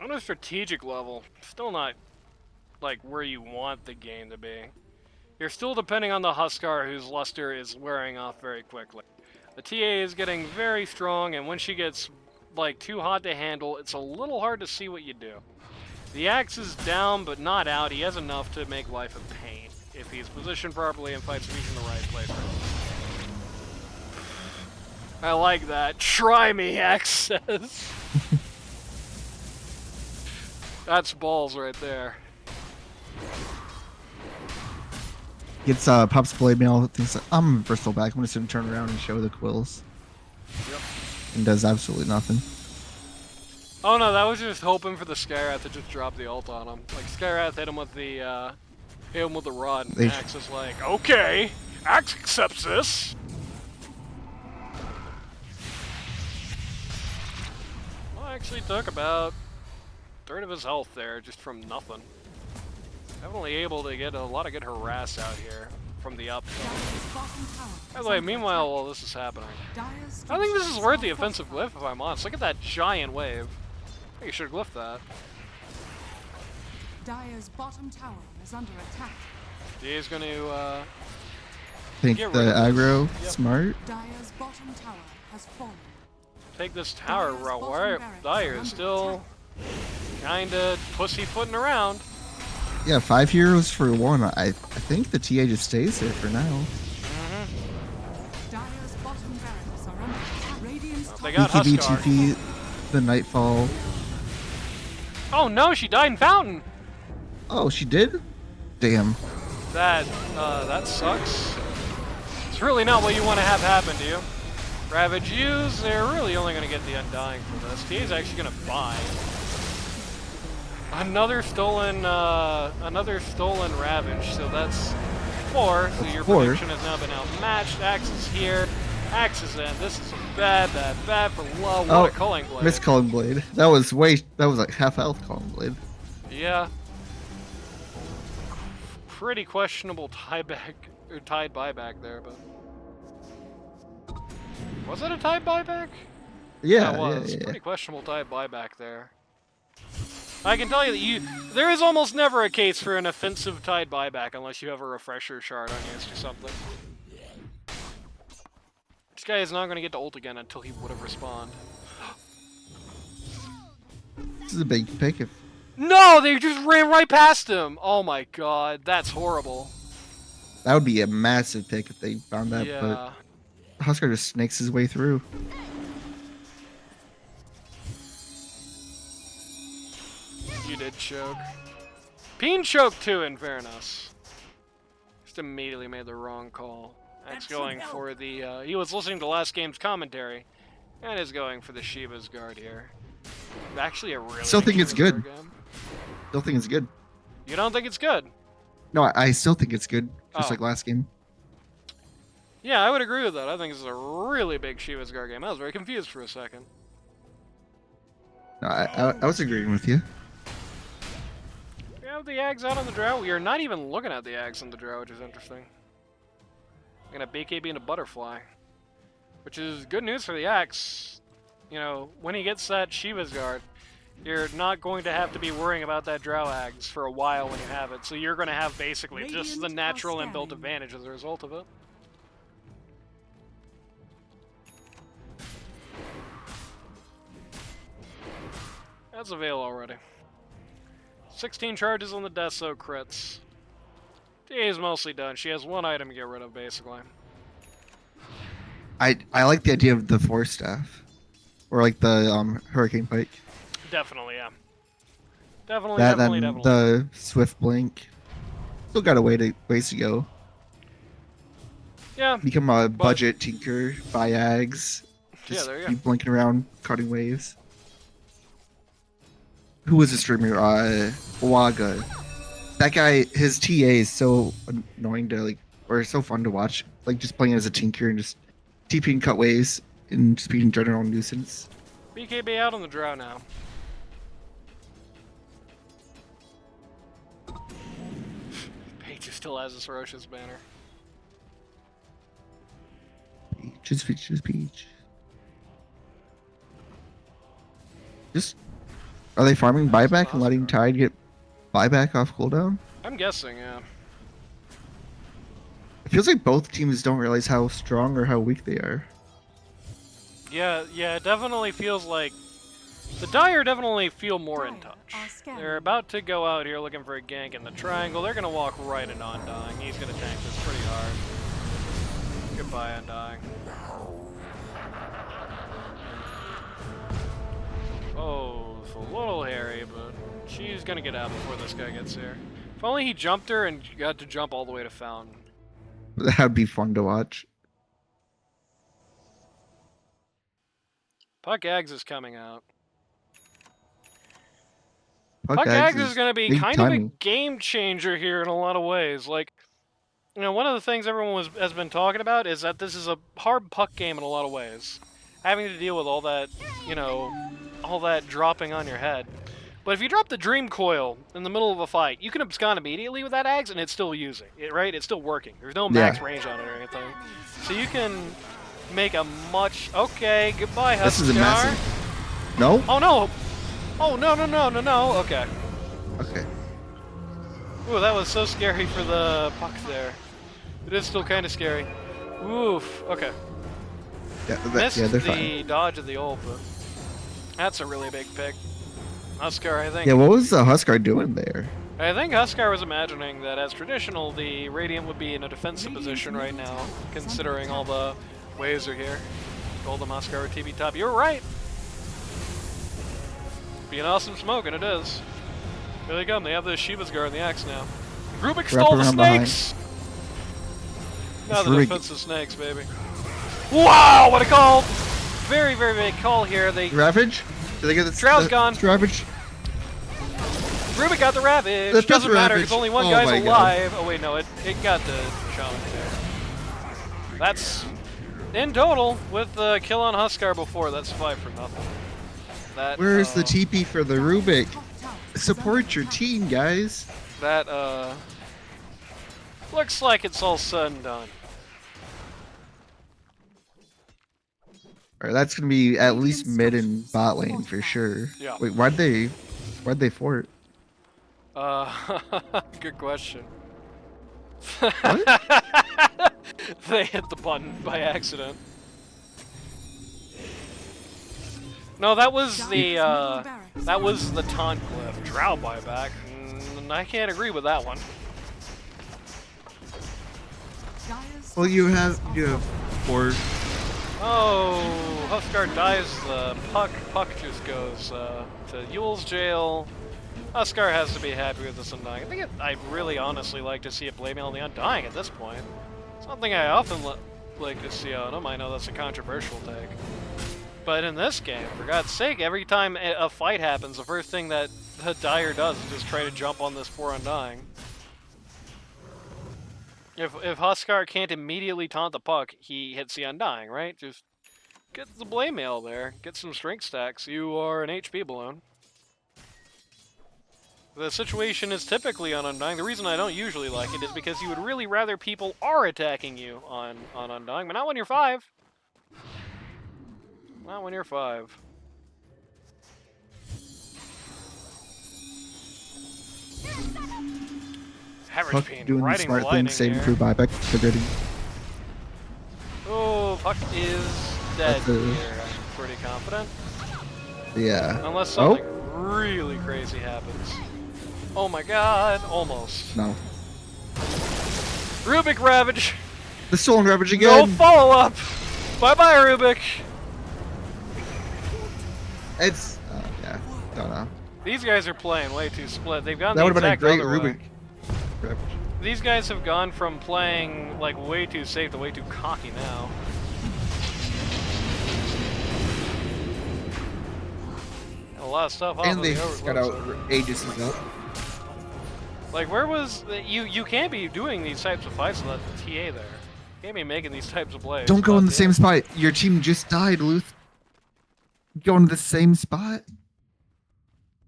On a strategic level, still not like where you want the game to be. You're still depending on the Huskar, whose luster is wearing off very quickly. The TA is getting very strong, and when she gets like too hot to handle, it's a little hard to see what you do. The axe is down, but not out. He has enough to make life a pain if he's positioned properly and fights if he's in the right place. I like that. Try me, Axe says. That's balls right there. Gets pops blade mail. Thinks I'm a Bristol back. I'm just gonna turn around and show the quills. Yep. And does absolutely nothing. Oh no, that was just hoping for the Skyrath to just drop the ult on him. Like Skyrath hit him with the rod, and Axe is like, okay, Axe accepts this. Well, I actually took about a third of his health there just from nothing. Definitely able to get a lot of good harass out here from the up. By the way, meanwhile, while this is happening, I think this is worth the offensive glyph if I'm honest. Look at that giant wave. I think you should have glyphed that. Dire's bottom tower is under attack. He's going to Think get the rid of this. aggro Yep. smart. Dire's bottom tower has fallen. Take this tower route. Where Dire is still kind of pussyfooting around. Yeah, 5 heroes for 1. I think the TA just stays there for now. Dire's bottom barracks are under attack. Radiant's They got BKB Huskar. TP, the Nightfall. Oh no, she died in Fountain. Oh, she did? Damn. That sucks. It's really not what you want to have happen to you. Ravage use, they're really only going to get the Undying for this. TA's actually going to buy. Another stolen Ravage, so that's 4, so your prediction has now been outmatched. Axe is here, Axe is in. This is bad for love. What a Culling Blade. Miss Culling Blade. That was like half health Culling Blade. Yeah. Pretty questionable tied buyback there, but was it a tied buyback? Yeah, it was. yeah. Pretty questionable tied buyback there. I can tell you that there is almost never a case for an offensive tied buyback unless you have a refresher shard on you or something. This guy is not going to get to ult again until he would have respawned. This is a big pick. If No, they just ran right past him. Oh my god, that's horrible. that would be a massive pick if they found that, Yeah. but Huskar just snakes his way through. You did choke. Peen choked too, in fairness. Just immediately made the wrong call. That's going for the, he was listening to last game's commentary, and is going for the Shiva's Guard here. Actually a really Still think big it's Shiva's good. Guard game. Still think it's good. You don't think it's good? No, I still think it's good, just Oh. like last game. Yeah, I would agree with that. I think this is a really big Shiva's Guard game. I was very confused for a second. No, I was agreeing with you. We have the Ags out on the Drow. We are not even looking at the Ags on the Drow, which is interesting. We're gonna BKB into Butterfly, which is good news for the Axe. You know, when he gets that Shiva's Guard, you're not going to have to be worrying about that Drow Ags for a while when you have it. So you're going to have basically just the Radiant natural are inbuilt scanning. advantage as a result of it. That's a Veil already. 16 charges on the Deso crits. She's mostly done. She has one item to get rid of, basically. I like the idea of the force staff, or like the hurricane pike. Definitely, yeah. Definitely, That definitely, and definitely. the swift blink. Still got a ways to go. Yeah, Become a budget tinker, buy ags. yeah, Just there you go. keep blinking around, cutting waves. Who was the streamer? Waga. That guy, his TA is so annoying to like, or so fun to watch. Like just playing as a tinker and just TPing cut waves and just being general nuisance. BKB out on the draw now. Paige still has his ferocious banner. Peach. Just are they farming buyback and letting Tide get buyback off cooldown? I'm guessing, yeah. It feels like both teams don't realize how strong or how weak they are. Yeah, it definitely feels like the Dire definitely feel more in touch. They're about to go out here looking for a gank in the triangle. They're gonna walk right into Undying. He's gonna tank this pretty hard. Goodbye, Undying. Oh, it's a little hairy, but she's gonna get out before this guy gets here. If only he jumped her and got to jump all the way to Fountain. That'd be fun to watch. Puck Ags is coming out. Puck Ags is going to be big kind timing. of a game changer here in a lot of ways. Like, you know, one of the things everyone has been talking about is that this is a hard puck game in a lot of ways. Having to deal with all that, you know, all that dropping on your head. But if you drop the Dream Coil in the middle of a fight, you can abscond immediately with that Ags and it's still using it, right? It's still working. There's no max range on it or anything. So you can make a much... Okay, goodbye, Huskar. This is a messy. No? Oh, no! Oh, no. Okay. Okay. Ooh, that was so scary for the puck there. It is still kind of scary. Oof. Okay. Missed they're the fine. dodge of the ult, but that's a really big pick. Huskar, I think. Yeah, what was the Huskar doing there? I think Huskar was imagining that as traditional, the Radiant would be in a defensive position right now, considering all the waves are here. Told him Huskar would TP top. You're right! Be an awesome smoke, and it is. Here they come. They have the Shiva's Guard and the axe now. Rubik stole the snakes! Now the defensive snakes, baby. Wow, what a call! Very, very big call here. They Ravage? Did they get the Drow's gone. Ravage? Rubik got the Ravage. The fifth Doesn't matter Ravage. because only one Oh guy's my alive. Oh wait, no, it got the Shaman there. That's in total with the kill on Huskar before. That's 5 for nothing. That Where's the TP for the Rubik? Support your team, guys. that looks like it's all said and done. Alright, that's gonna be at least mid and bot lane for sure. Yeah. Wait, why'd they fort? Good question. What? They hit the button by accident. No, that was the taunt glyph. Drow buyback. I can't agree with that one. Well, you have fort. Oh, Huskar dies the puck. Puck just goes to Yule's jail. Huskar has to be happy with this Undying. I'd really honestly like to see it blame on the Undying at this point. Something I often like to see on him. I know that's a controversial take. But in this game, for God's sake, every time a fight happens, the first thing that the Dire does is just try to jump on this poor Undying. If Huskar can't immediately taunt the puck, he hits the Undying, right? Just get the blame mail there. Get some strength stacks. You are an HP balloon. The situation is typically on Undying. The reason I don't usually like it is because you would really rather people are attacking you on Undying, but not when you're 5. Not when you're 5. Puck Pain doing the riding smart the thing, lightning saving here. crew buyback, forgetting. Oh, Puck is dead That's a- here. I'm pretty confident. Yeah. Unless something really crazy happens. Oh my god, almost. No. Rubik Ravage. The Stolen Ravage No again. follow-up. Bye-bye, Rubik. It's yeah, don't know. These guys are playing way too split. They've gone That the would have been a exact great other way. Rubik Ravage. These guys have gone from playing like way too safe to way too cocky now. A lot of stuff off And of they the got overload. out ages ago. Like, where was you can't be doing these types of fights without the TA there. You can't be making these types of plays. Don't go in the without same TA. spot. Your team just died, Luth. Go into the same spot.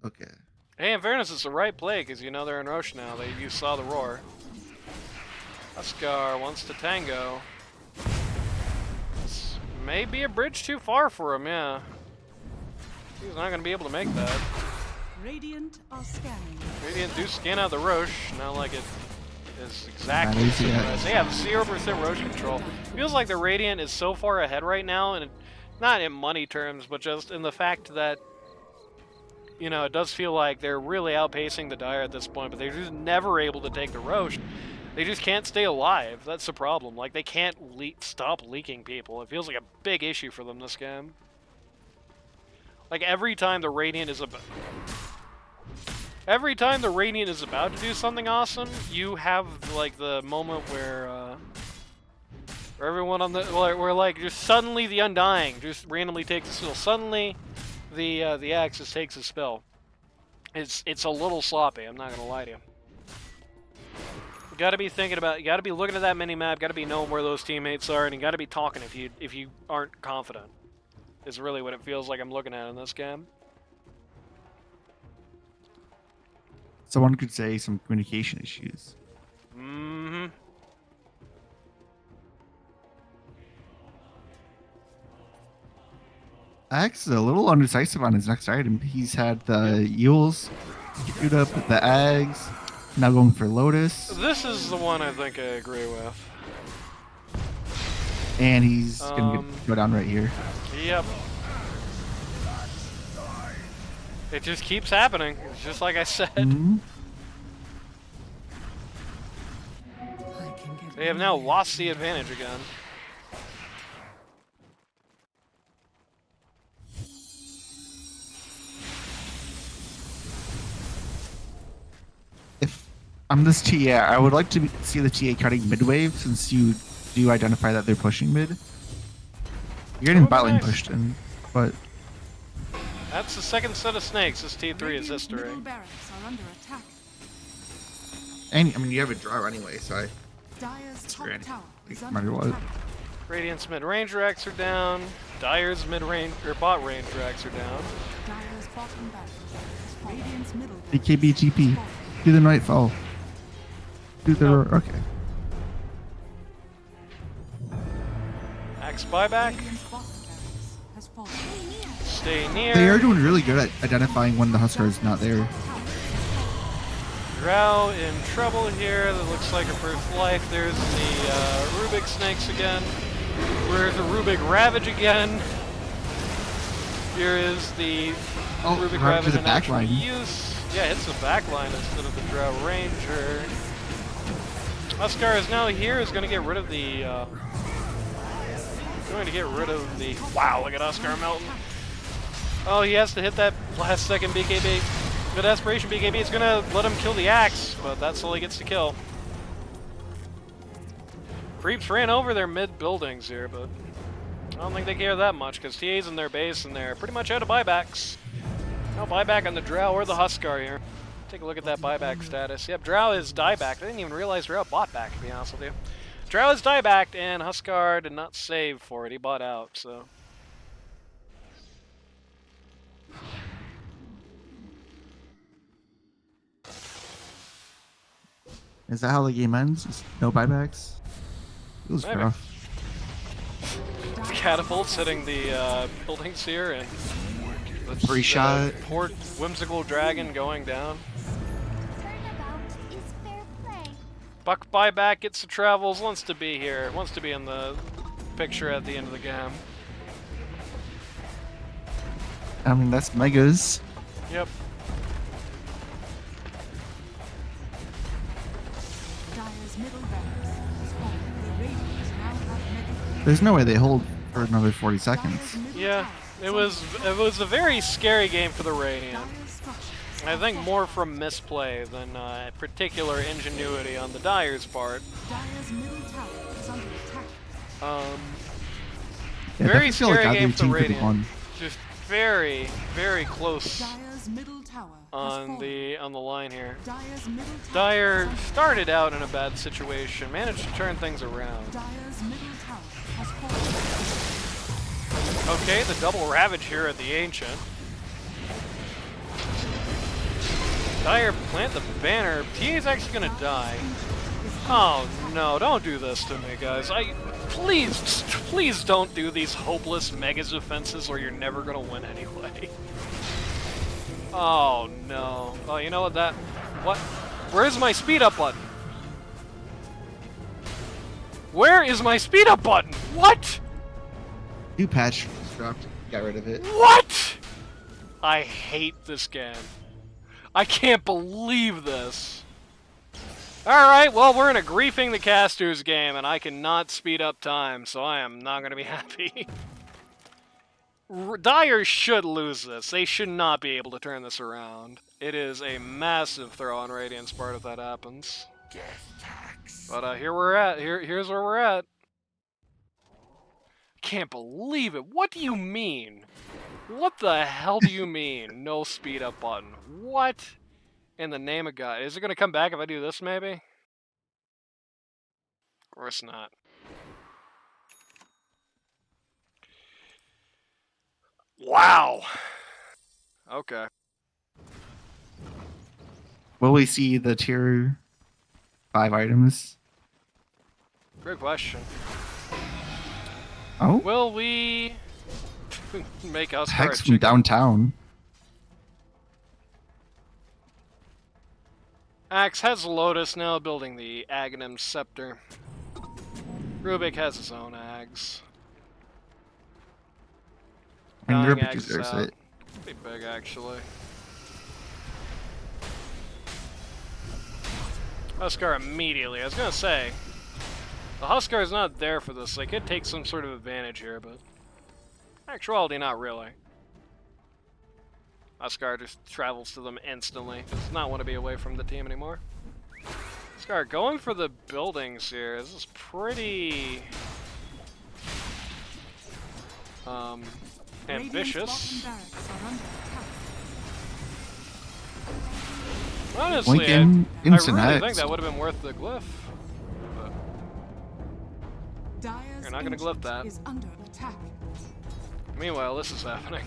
Okay. Hey, in fairness, it's the right play because you know they're in Roche now. You saw the roar. Huskar wants to tango. This may be a bridge too far for him, yeah. He's not going to be able to make that. Radiant are scanning. Radiant do scan out the Roche, not like it is exactly Nice, yeah. synchronized. They have 0% Roche control. Feels like the Radiant is so far ahead right now, and not in money terms, but just in the fact that, you know, it does feel like they're really outpacing the Dire at this point, but they're just never able to take the Roche. They just can't stay alive. That's the problem. Like, they can't stop leaking people. It feels like a big issue for them this game. Like, every time the Radiant is about to do something awesome, you have like the moment where everyone on the where like just suddenly the Undying just randomly takes a spell. Suddenly, the Axis takes a spell. It's a little sloppy. I'm not gonna lie to you. You gotta be thinking about. You gotta be looking at that mini map. Gotta be knowing where those teammates are, and you gotta be talking if you aren't confident. Is really what it feels like I'm looking at in this game. Someone could say some communication issues. Mm-hmm. Axe is a little undecisive on his next item. He's had the Yules shoot up, the Ags, now going for Lotus, This is the one I think I agree with. and he's gonna go down right here. Yep. It just keeps happening. It's just like I said. Mhm. I can get They have now lost the advantage again. If I'm this TA, I would like to see the TA cutting mid wave since you do identify that they're pushing mid. You're getting That would bot be lane nice. pushed in, but That's the second set of snakes. This T3 is Radiant history. middle barracks are under attack. and I mean you have a draw anyway, so I Dire's top Granny. tower is Like, under matter what. attack. Radiant's mid-range racks are down. Dire's mid-range or bot range racks are down. Dire's bottom barracks is falling. Radiant's middle barracks BKB TP. is falling. Do the Nightfall. Do the Nope. okay. Axe buyback. Radiant's bottom barracks has fallen. Stay near. They are doing really good at identifying when the Huskar is not there. Drow in trouble here. That looks like her first life. There's the Rubik snakes again. Where's the Rubik Ravage again? Here is the Oh, Rubik right to Ravage the in back actual line. use. Yeah, hits the back line instead of the Drow Ranger. Huskar is now here. Is going to get rid of the. Wow! Look at Huskar melting. Oh, he has to hit that last second BKB. Good Aspiration BKB. It's going to let him kill the Axe, but that's all he gets to kill. Creeps ran over their mid buildings here, but I don't think they care that much because TA's in their base and they're pretty much out of buybacks. No buyback on the Drow or the Huskar here. Take a look at that buyback status. Yep, Drow is diebacked. I didn't even realize Drow bought back, to be honest with you. Drow is diebacked, and Huskar did not save for it. He bought out, so. Is that how the game ends? Just no buybacks? Feels Maybe. rough. Catapults hitting the buildings here, and the Free shot. Poor whimsical dragon going down. Turnabout is fair play. Buck buyback gets the travels, wants to be here, wants to be in the picture at the end of the game. I mean, that's megas. Yep. Dire's middle barracks There's no way they hold for another 40 seconds. Yeah, it was a very scary game for the Radiant. I think more from misplay than particular ingenuity on the Dyer's part. Dire's middle tower is under attack. Yeah, Very definitely feel like scary either game for team could've Radiant. won. Just very, very close Dire's middle tower on the line here. Dire's middle tower Dyer is under started out in a bad situation, managed to turn things around. Dire's middle tower has fallen. Okay, the double ravage here at the Ancient. Dyer plant the banner. TA's actually gonna die. Oh no, don't do this to me, guys. Please don't do these hopeless mega defenses or you're never gonna win anyway. Oh no. Oh, you know what where's my speed up button? Where is my speed up button? What? New patch just dropped. Got rid of it. What? I hate this game. I can't believe this. Alright, well, we're in a Griefing the Casters game, and I cannot speed up time, so I am not going to be happy. Dyer should lose this. They should not be able to turn this around. It is a massive throw on Radiant's part if that happens. But here we're at. Here's where we're at. Can't believe it. What do you mean? What the hell do you mean? No speed up button. What? In the name of God. Is it going to come back if I do this, maybe? Of course not. Wow. Okay. Will we see the tier 5 items? Good question. Oh, Will we make us Hex from downtown. Axe has Lotus now building the Aghanim Scepter. Rubik has his own Ags. And Dying Rubik Axe is deserves out. it. Pretty big, actually. Huskar immediately. I was gonna say, the Huskar is not there for this. They could take some sort of advantage here, but actuality, not really. Huskar just travels to them instantly. Does not want to be away from the team anymore. Huskar going for the buildings here. This is pretty ambitious. Radiant's bottom barracks are under attack. Honestly, Lincoln, I instant really X. think that would have been worth the glyph. But Dire's You're not gonna glyph ancient that. is under attack. meanwhile, this is happening.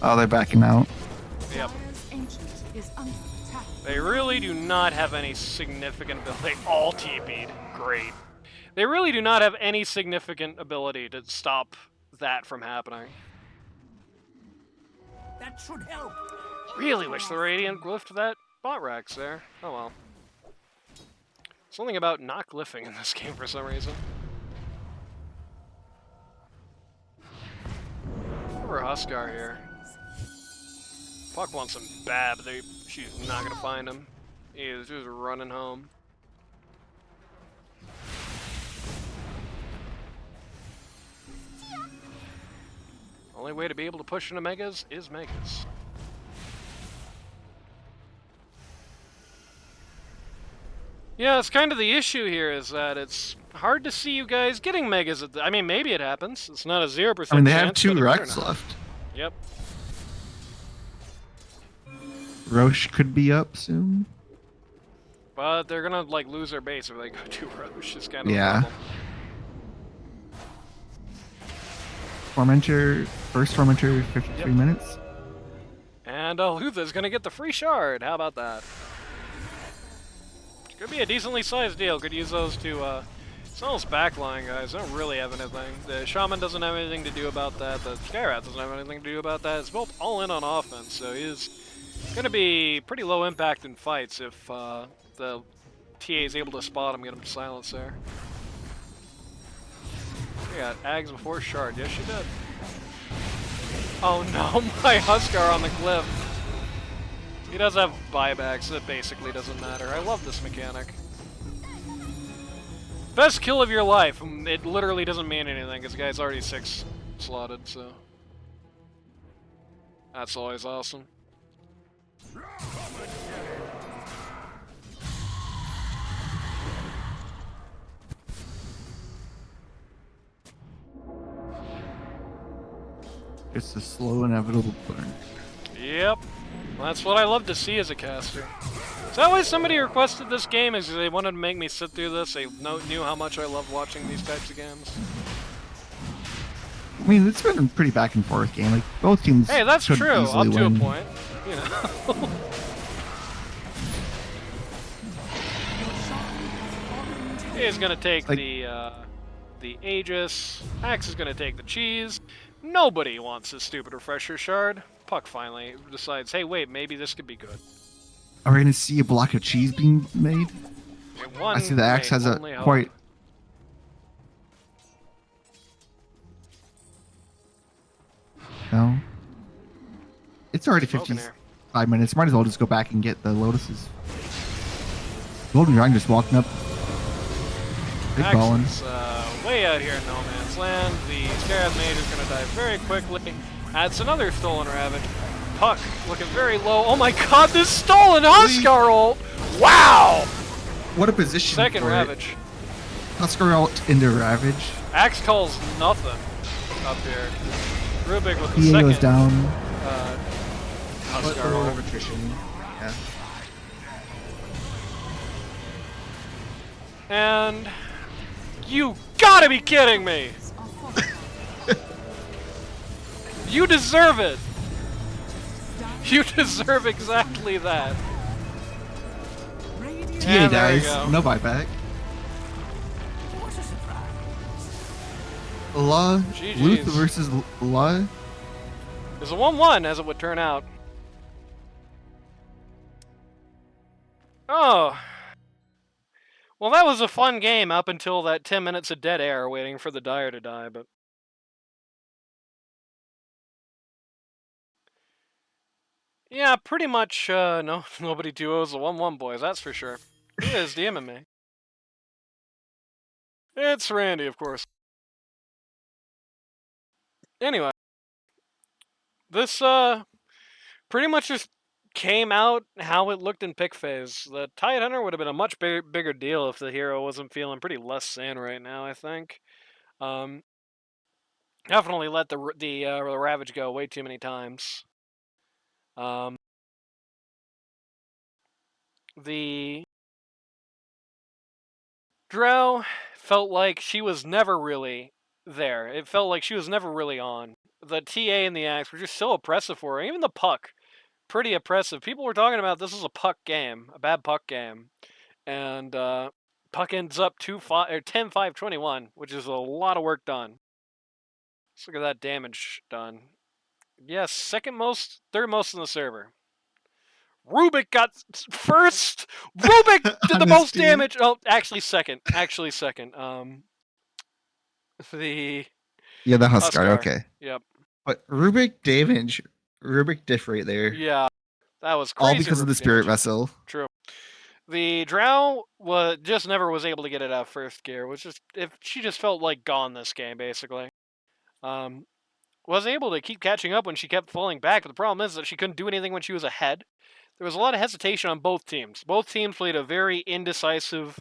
Oh, they're backing out. Yep. Dire's ancient is under attack. They really do not have any significant ability. They all TP'd. Great. They really do not have any significant ability to stop that from happening. That should help. Really wish the Radiant glyphed that bot racks there. Oh well. Something about not glyphing in this game for some reason. Over Huskar here. Puck wants him bad, but she's not gonna find him. He is just running home. Only way to be able to push into Megas is Megas. Yeah, it's kind of the issue here is that it's hard to see you guys getting Megas at I mean, maybe it happens. It's not a 0% chance. I mean, they have but 2 it better Rex not. left. Yep. Roche could be up soon. But they're gonna like lose their base if they go to Roche. Is kind of Yeah. the problem. Tormentor, first Tormentor, 53 minutes. And Lutha's gonna get the free shard. How about that? Could be a decently sized deal. Could use those to. It's almost backline, guys. They don't really have anything. The Shaman doesn't have anything to do about that. The Skyrath doesn't have anything to do about that. It's both all in on offense, so he's gonna be pretty low impact in fights if the TA is able to spot him, get him to silence there. We got Ags before Shard. Yes, she did. Oh no, my Huskar on the cliff. He does have buybacks, so it basically doesn't matter. I love this mechanic. best kill of your life. It literally doesn't mean anything because the guy's already 6 slotted, so that's always awesome. It's a slow, inevitable burn. Yep. That's what I love to see as a caster. Is that why somebody requested this game? Is they wanted to make me sit through this? They knew how much I love watching these types of games. I mean, it's been a pretty back and forth game. Like both teams. Hey, that's could true. Up easily to a win. point. You know. He's gonna take Like- the Aegis. Axe is gonna take the cheese. Nobody wants this stupid refresher shard. Puck finally decides, hey, wait, maybe this could be good. Are we gonna see a block of cheese being made? I see the axe has a quite. No. It's already Smoking here. 55 minutes. Might as well just go back and get the lotuses. Golden Dragon just walking up. Big ballin'. Axe is way out here in no man's land. The Scarab Mage is going to die very quickly. Adds another Stolen Ravage. Puck looking very low. Oh my god, this Stolen Huskar ult! Wow! What a position. Second for Ravage. It. Huskar out into Ravage. Axe calls nothing up here. Rubik with the PA second goes down. Huskar ult. of attrition. Yeah. And you gotta be kidding me! You deserve it! You deserve exactly that. Radiant TA And there you dies. go. No buyback. What a surprise. La. GG's. Luth versus La. It's a 1-1, as it would turn out. Oh. Well, that was a fun game up until that 10 minutes of dead air waiting for the Dire to die, but... Yeah, pretty much, no, nobody duos the 1-1 boys, that's for sure. Who is DMing me? It's Randy, of course. Anyway. This, pretty much just came out how it looked in pick phase. The Tide Hunter would have been a much bigger deal if the hero wasn't feeling pretty less sane right now, I think. Definitely let the Ravage go way too many times. The Drow felt like she was never really there. It felt like she was never really on. The TA and the Axe were just so oppressive for her. Even the Puck, pretty oppressive. People were talking about this is a Puck game, a bad Puck game. And Puck ends up 10-5-21, which is a lot of work done. Let's look at that damage done. Yes, second most, third most in the server. Rubik got first. Rubik did the On most his team. damage. Oh, actually second. Actually second. The Yeah, the Huskar. Huskar. Okay. Yep. But Rubik damage. Rubik diff right there. Yeah, that was crazy. All because of the Rubik Spirit damage. Vessel. True. The Drow just never was able to get it out of first gear. Was just if she just felt like gone this game basically. Was able to keep catching up when she kept falling back, but the problem is that she couldn't do anything when she was ahead. There was a lot of hesitation on both teams. Both teams played a very indecisive,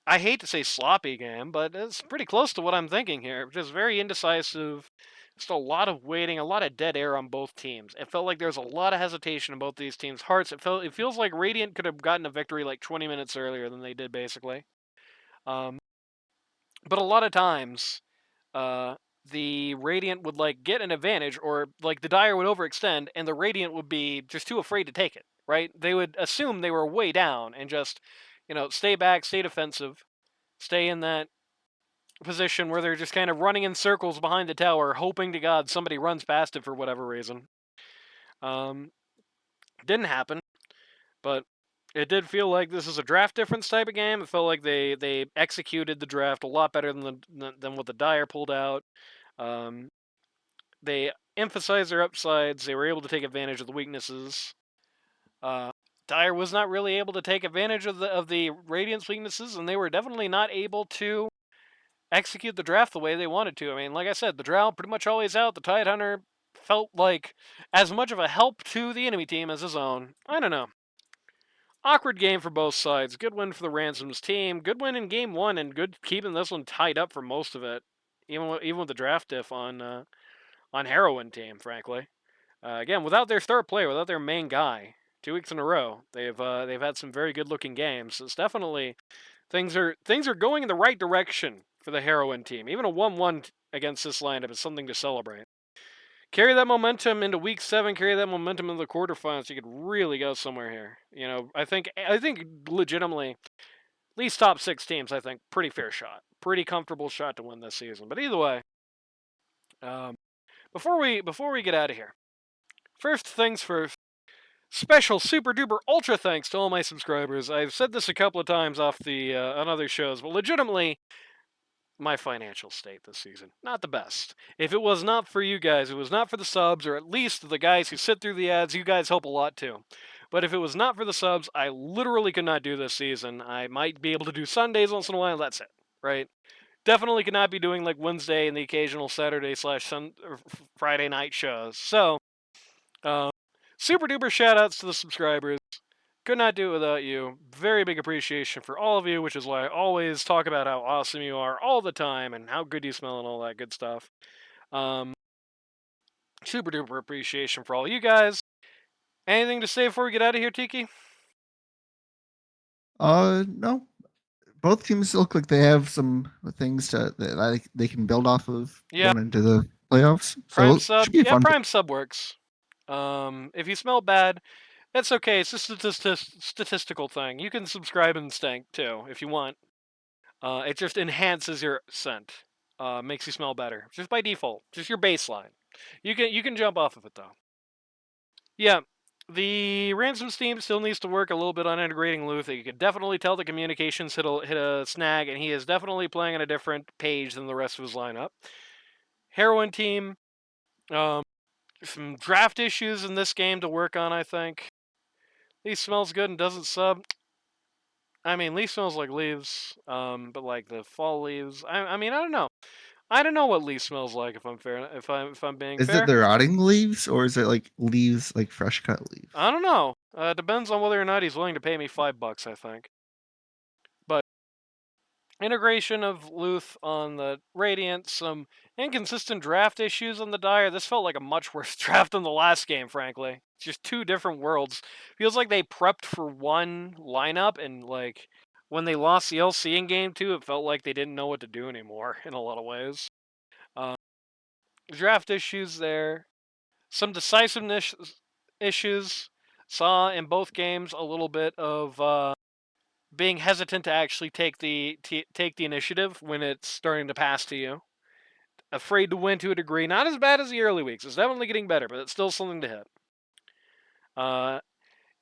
I hate to say sloppy game, but it's pretty close to what I'm thinking here. Just very indecisive, just a lot of waiting, a lot of dead air on both teams. It felt like there was a lot of hesitation in both these teams' hearts. It feels like Radiant could have gotten a victory like 20 minutes earlier than they did, basically. But a lot of times, the Radiant would like get an advantage, or like the Dire would overextend, and the Radiant would be just too afraid to take it. Right? They would assume they were way down and just, stay back, stay defensive, stay in that position where they're just kind of running in circles behind the tower, hoping to God somebody runs past it for whatever reason. Didn't happen, but it did feel like this is a draft difference type of game. It felt like they executed the draft a lot better than what the Dire pulled out. They emphasized their upsides. They were able to take advantage of the weaknesses. Dire was not really able to take advantage of the Radiant's weaknesses, and they were definitely not able to execute the draft the way they wanted to. I mean, like I said, the Drow pretty much always out. The Tidehunter felt like as much of a help to the enemy team as his own. I don't know. Awkward game for both sides. Good win for the Ransoms team. Good win in game 1, and good keeping this one tied up for most of it. Even with the draft diff on Heroine team, frankly. Again, without their star player, without their main guy, 2 weeks in a row, they've had some very good looking games. It's definitely things are going in the right direction for the Heroine team. Even a 1-1 against this lineup is something to celebrate. Carry that momentum into week 7. Carry that momentum into the quarterfinals. You could really go somewhere here. You know, I think legitimately, at least top 6 teams. I think pretty fair shot, pretty comfortable shot to win this season. But either way, before we get out of here, first things first. Special super duper ultra thanks to all my subscribers. I've said this a couple of times off the on other shows, but legitimately, my financial state this season not the best. If it was not for you guys, it was not for the subs, or at least the guys who sit through the ads. You guys help a lot too. But if it was not for the subs, I literally could not do this season. I might be able to do Sundays once in a while. That's it, right? Definitely could not be doing like Wednesday and the occasional Saturday / Friday night shows. So, super duper shout outs to the subscribers. Could not do it without you. Very big appreciation for all of you, which is why I always talk about how awesome you are all the time and how good you smell and all that good stuff. Super duper appreciation for all you guys. Anything to say before we get out of here, Tiki? No. Both teams look like they have some things that they can build off of Yeah. going into the playoffs. Prime So sub. it should be Yeah, fun. Prime sub works. If you smell bad, that's okay. It's just a statistical thing. You can subscribe and stink too if you want. It just enhances your scent. Makes you smell better, just by default. Just your baseline. You can jump off of it though. Yeah, the Ransoms team still needs to work a little bit on integrating Luther. You can definitely tell the communications hit a snag, and he is definitely playing on a different page than the rest of his lineup. Heroine team, some draft issues in this game to work on, I think. Lee smells good and doesn't sub. I mean, Lee smells like leaves, but like the fall leaves. I mean, I don't know. I don't know what Lee smells like. If I'm fair, if I'm being Is fair, it the rotting leaves or is it like leaves, like fresh cut leaves? I don't know. Depends on whether or not he's willing to pay me $5. I think. But integration of Luth on the Radiant, some inconsistent draft issues on the Dire. This felt like a much worse draft than the last game, frankly. It's just 2 different worlds. Feels like they prepped for one lineup, and like when they lost the LC in game 2, it felt like they didn't know what to do anymore in a lot of ways. Draft issues there. Some decisiveness issues. Saw in both games a little bit of being hesitant to actually take the initiative when it's starting to pass to you. Afraid to win to a degree. Not as bad as the early weeks. It's definitely getting better, but it's still something to hit.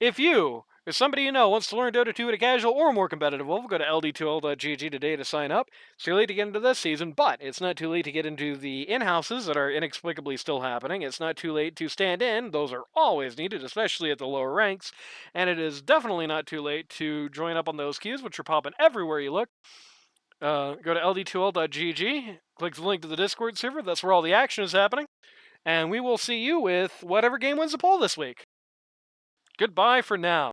If you or somebody you know wants to learn Dota 2 at a casual or more competitive level, go to ld2l.gg today to sign up. It's too late to get into this season, but it's not too late to get into the in-houses that are inexplicably still happening. It's not too late to stand in. Those are always needed, especially at the lower ranks. And it is definitely not too late to join up on those queues, which are popping everywhere you look. Go to ld2l.gg, click the link to the Discord server. That's where all the action is happening. And we will see you with whatever game wins the poll this week. Goodbye for now.